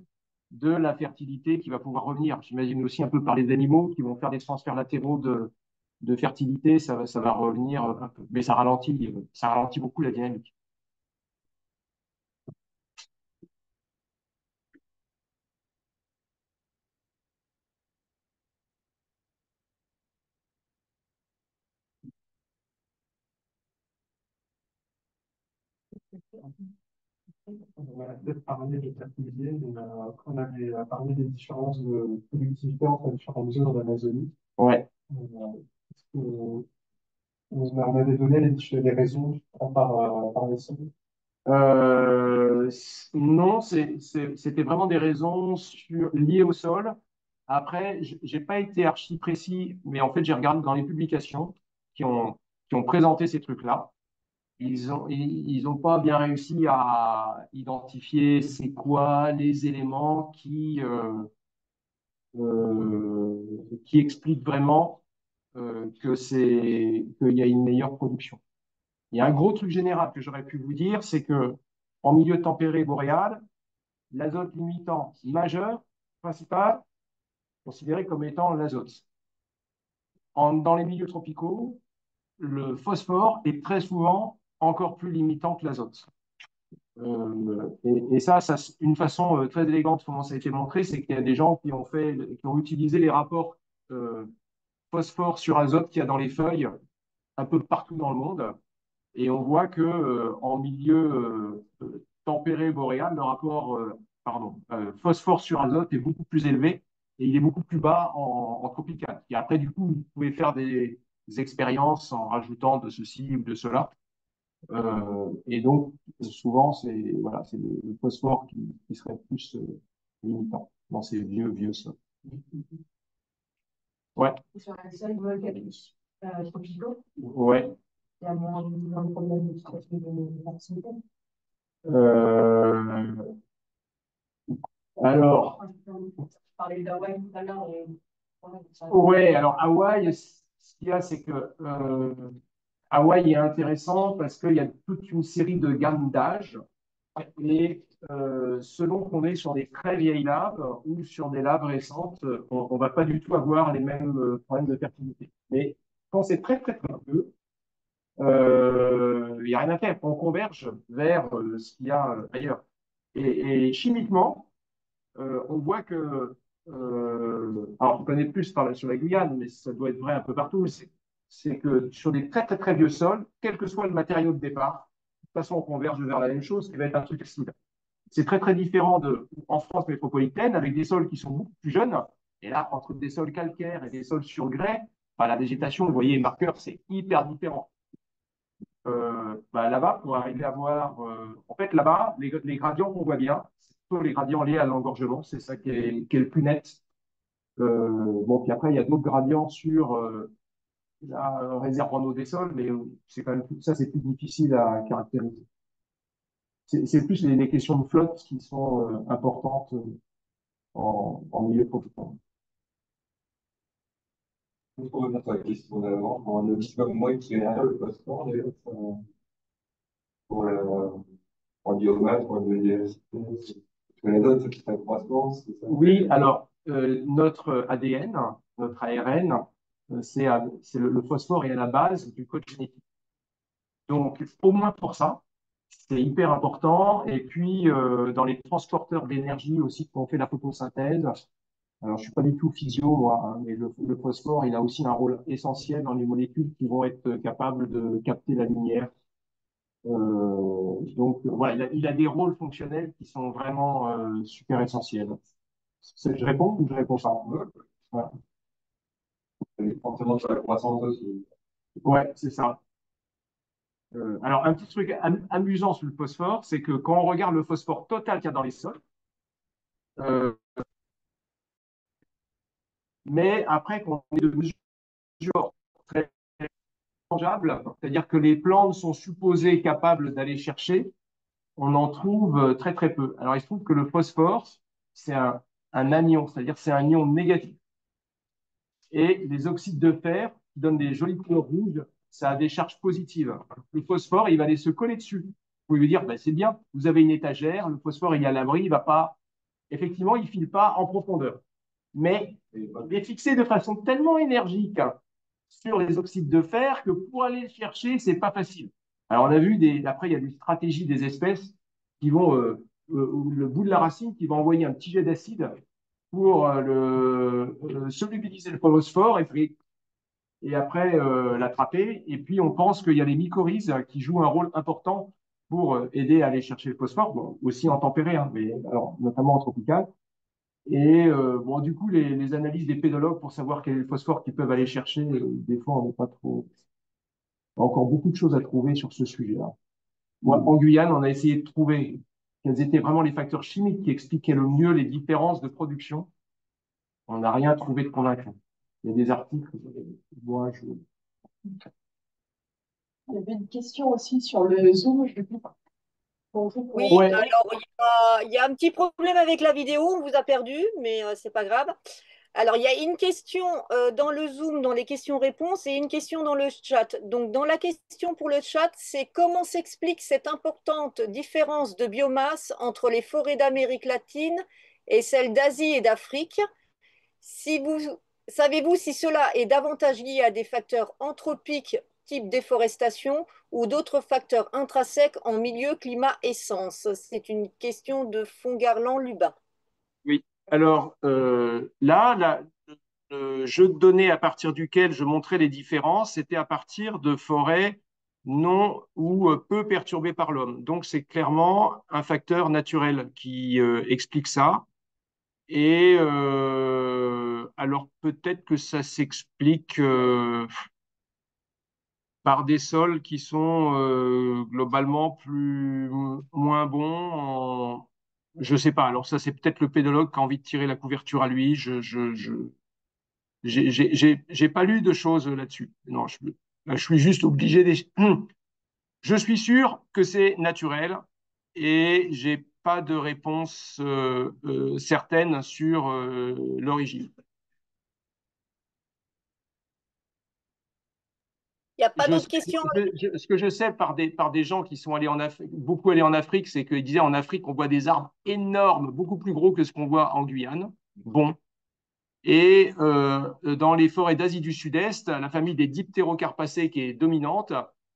C: de la fertilité qui va pouvoir revenir. J'imagine aussi un peu par les animaux qui vont faire des transferts latéraux de fertilité, ça va revenir un peu. Mais ça ralentit beaucoup la dynamique.
E: On a peut-être parlé de fertiliser, mais on avait parlé des différences de productivité entre différentes zones d'Amazonie.
C: Ouais.
E: Est-ce que on avait donné les raisons par les sols?
C: Non, c'était vraiment des raisons liées au sol. Après, j'ai pas été archi précis, mais en fait, j'ai regardé dans les publications qui ont, qui ont présenté ces trucs-là. Ils ont pas bien réussi à identifier c'est quoi les éléments qui expliquent vraiment qu'il y a une meilleure production. Il y a un gros truc général que j'aurais pu vous dire, c'est que en milieu tempéré boréal, l'azote limitant majeur, principal, considéré comme étant l'azote. Dans les milieux tropicaux, le phosphore est très souvent encore plus limitant que l'azote. Et ça, une façon très élégante, comment ça a été montré, c'est qu'il y a des gens qui ont utilisé les rapports euh, phosphore sur azote qu'il y a dans les feuilles un peu partout dans le monde. Et on voit que en milieu tempéré boréal, le rapport phosphore sur azote est beaucoup plus élevé et il est beaucoup plus bas en tropical. Et après, du coup, vous pouvez faire des expériences en rajoutant de ceci ou de cela. Et donc, souvent, c'est le phosphore qui serait plus limitant dans ces vieux sols. Ouais,
D: Et sur un sol volcanique, tropicaux,
C: ouais.
D: il y a moins de problèmes de situation de fertilité.
C: Euh, alors,
D: On parlait d'Hawaï tout à l'heure.
C: ouais, alors Hawaï, ce qu'il y a, c'est que Hawaï est intéressant parce qu'il y a toute une série de gammes d'âge. Et selon qu'on est sur des très vieilles laves ou sur des laves récentes, on ne va pas du tout avoir les mêmes problèmes de fertilité. Mais quand c'est très très très peu, il n'y a rien à faire. On converge vers ce qu'il y a ailleurs. Et chimiquement, on voit que, alors on connaît plus sur la Guyane, mais ça doit être vrai un peu partout, c'est que sur des très très très vieux sols, quel que soit le matériau de départ, de toute façon on converge vers la même chose, qui va être un truc acide. C'est très très différent en France métropolitaine, avec des sols qui sont beaucoup plus jeunes. Et là, entre des sols calcaires et des sols sur grès, la végétation, vous voyez, marqueur, c'est hyper différent. Là-bas, pour arriver à voir, en fait, là-bas, les gradients qu'on voit bien, c'est plutôt les gradients liés à l'engorgement, c'est ça qui est le plus net. Bon, puis après, il y a d'autres gradients sur la réserve en eau des sols, mais c'est quand même ça, c'est plus difficile à caractériser. C'est plus les questions de flotte qui sont importantes en milieu tropical.
E: Pour revenir sur la question d'avant, pour un outil comme moi qui génère le phosphore, d'ailleurs, pour en biomasse, pour la biodiversité, parce que l'azote, c'est très croissance, c'est ça?
C: Oui, alors notre ADN, notre ARN, c'est le phosphore est à la base du code génétique. Donc, au moins pour ça, c'est hyper important. Et puis, dans les transporteurs d'énergie aussi, quand on fait la photosynthèse, alors je suis pas du tout physio, moi, hein, mais le phosphore, il a aussi un rôle essentiel dans les molécules qui vont être capables de capter la lumière. Donc, voilà, il a des rôles fonctionnels qui sont vraiment super essentiels. Je réponds ou je réponds pas? Voilà.
E: Et forcément sur la croissance aussi.
C: Ouais, c'est ça. Alors, un petit truc amusant sur le phosphore, c'est que quand on regarde le phosphore total qu'il y a dans les sols, euh, mais après qu'on est de mesure très mangeable, c'est-à-dire que les plantes sont supposées capables d'aller chercher, on en trouve très très peu. Alors, il se trouve que le phosphore, c'est un anion, c'est-à-dire c'est un ion négatif. Et les oxydes de fer qui donnent des jolies couleurs rouges ça a des charges positives. Le phosphore, il va aller se coller dessus. Vous pouvez lui dire, ben, c'est bien, vous avez une étagère, le phosphore, il est à l'abri, il va pas, effectivement, il ne file pas en profondeur. Mais il est fixé de façon tellement énergique sur les oxydes de fer que pour aller le chercher, c'est pas facile. Alors, on a vu, après, il y a des stratégies des espèces qui vont, le bout de la racine, qui va envoyer un petit jet d'acide pour solubiliser le phosphore et après l'attraper. Et puis, on pense qu'il y a les mycorhizes qui jouent un rôle important pour aider à aller chercher le phosphore, bon, aussi en tempéré, hein, mais alors, notamment en tropical. Et bon, du coup, les analyses des pédologues pour savoir quel est le phosphore qu'ils peuvent aller chercher, des fois, on n'est pas trop. Il y a encore beaucoup de choses à trouver sur ce sujet-là. Moi, en Guyane, on a essayé de trouver quels étaient vraiment les facteurs chimiques qui expliquaient le mieux les différences de production. On n'a rien trouvé de convaincant. Il y a des articles, moi,
B: Il y avait une question aussi sur le Zoom. Je vais bonjour pour la
A: Oui,
C: Ouais,
A: alors il y a un petit problème avec la vidéo, on vous a perdu, mais c'est pas grave. Alors, il y a une question dans le Zoom, dans les questions-réponses, et une question dans le chat. Donc, dans la question pour le chat, c'est comment s'explique cette importante différence de biomasse entre les forêts d'Amérique latine et celles d'Asie et d'Afrique? Si vous, savez-vous si cela est davantage lié à des facteurs anthropiques type déforestation ou d'autres facteurs intrinsèques en milieu, climat, essence? C'est une question de Fongarland-Lubin.
C: oui. Alors là, le jeu de données à partir duquel je montrais les différences, c'était à partir de forêts non ou peu perturbées par l'homme. Donc c'est clairement un facteur naturel qui explique ça. Et alors peut-être que ça s'explique par des sols qui sont globalement moins bons. Je sais pas. Alors ça, c'est peut-être le pédologue qui a envie de tirer la couverture à lui. J'ai pas lu de choses là-dessus. Non, je suis juste obligé. Je suis sûr que c'est naturel et j'ai pas de réponse certaine sur l'origine.
A: Il n'y a pas d'autres questions?
C: Ce que je sais par des gens qui sont allés en Afrique, beaucoup allés en Afrique, c'est qu'ils disaient en Afrique, on voit des arbres énormes, beaucoup plus gros que ce qu'on voit en Guyane. Bon. Et dans les forêts d'Asie du Sud-Est, la famille des Dipterocarpacées, qui est dominante,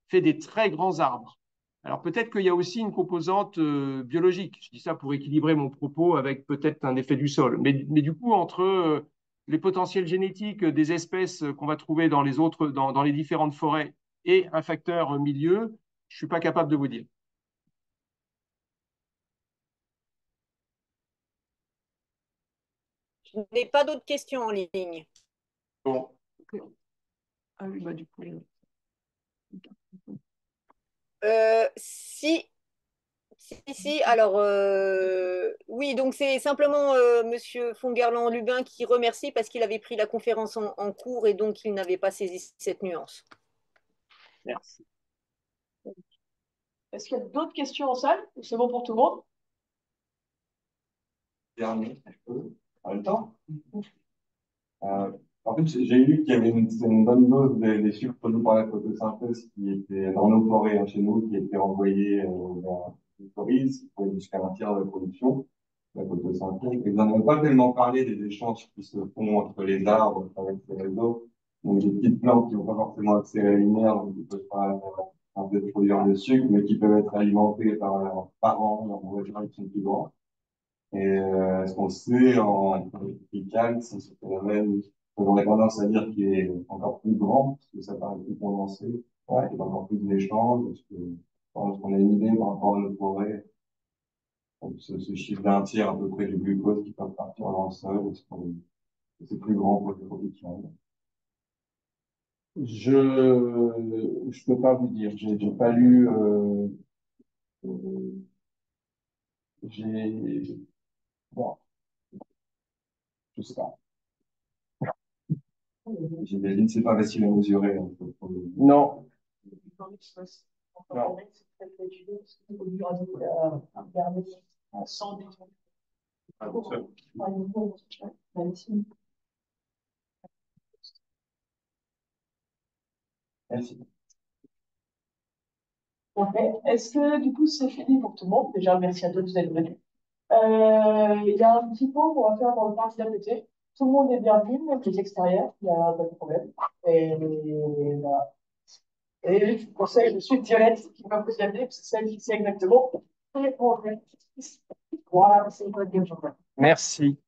C: fait des très grands arbres. Alors peut-être qu'il y a aussi une composante biologique. Je dis ça pour équilibrer mon propos avec peut-être un effet du sol. Mais du coup, entre les potentiels génétiques des espèces qu'on va trouver dans dans les différentes forêts et un facteur milieu, je ne suis pas capable de vous dire.
A: Je n'ai pas d'autres questions en ligne.
C: Bon. Ah oui, bah du coup.
A: Si, si, alors oui, donc c'est simplement Monsieur Fongerland-Lubin qui remercie parce qu'il avait pris la conférence en cours et donc il n'avait pas saisi cette nuance.
C: Merci.
B: Est-ce qu'il y a d'autres questions en salle ou c'est bon pour tout le monde?
E: Dernier, je peux, en même temps. En fait, j'ai lu qu'il y avait une bonne dose des sucres produits par la photosynthèse qui étaient dans nos forêts, hein, chez nous, qui étaient envoyés vers les forêts, qui pouvaient jusqu'à un tiers de la production, la photosynthèse. Et vous n'en avez pas tellement parlé des échanges qui se font entre les arbres avec ces réseaux. Donc, des petites plantes qui n'ont pas forcément accès à la lumière, donc qui ne peuvent pas en fait produire de sucre, mais qui peuvent être alimentées par leurs parents, leurs voisins qui sont plus grands. Et ce qu'on sait en tropical, c'est ce phénomène qu'on aurait tendance à dire qui est encore plus grand, parce que ça paraît plus condensé, ouais, il y a encore plus d'échanges, parce que je pense qu'on a une idée par rapport à nos forêts, donc ce chiffre d'un tiers à peu près du glucose qui peut partir dans le sol, parce que c'est plus grand pour le tropical.
C: Je peux pas vous dire. J'ai pas lu. Euh, j'ai bon, je sais pas.
E: J'imagine que c'est pas facile à mesurer. Hein,
C: Non.
B: Non.
E: Merci.
D: Parfait. Est-ce que du coup c'est fini pour tout le monde? Déjà, merci à tous d'être venus. Il y a un petit pot qu'on va faire dans le parc d'à côté. Tout le monde est bienvenu, même les extérieurs, il n'y a pas de problème. Et voilà. Et je vous conseille de suivre Violette qui va vous y amener, parce que c'est elle qui sait exactement. Voilà, c'est une bonne game.
C: Merci.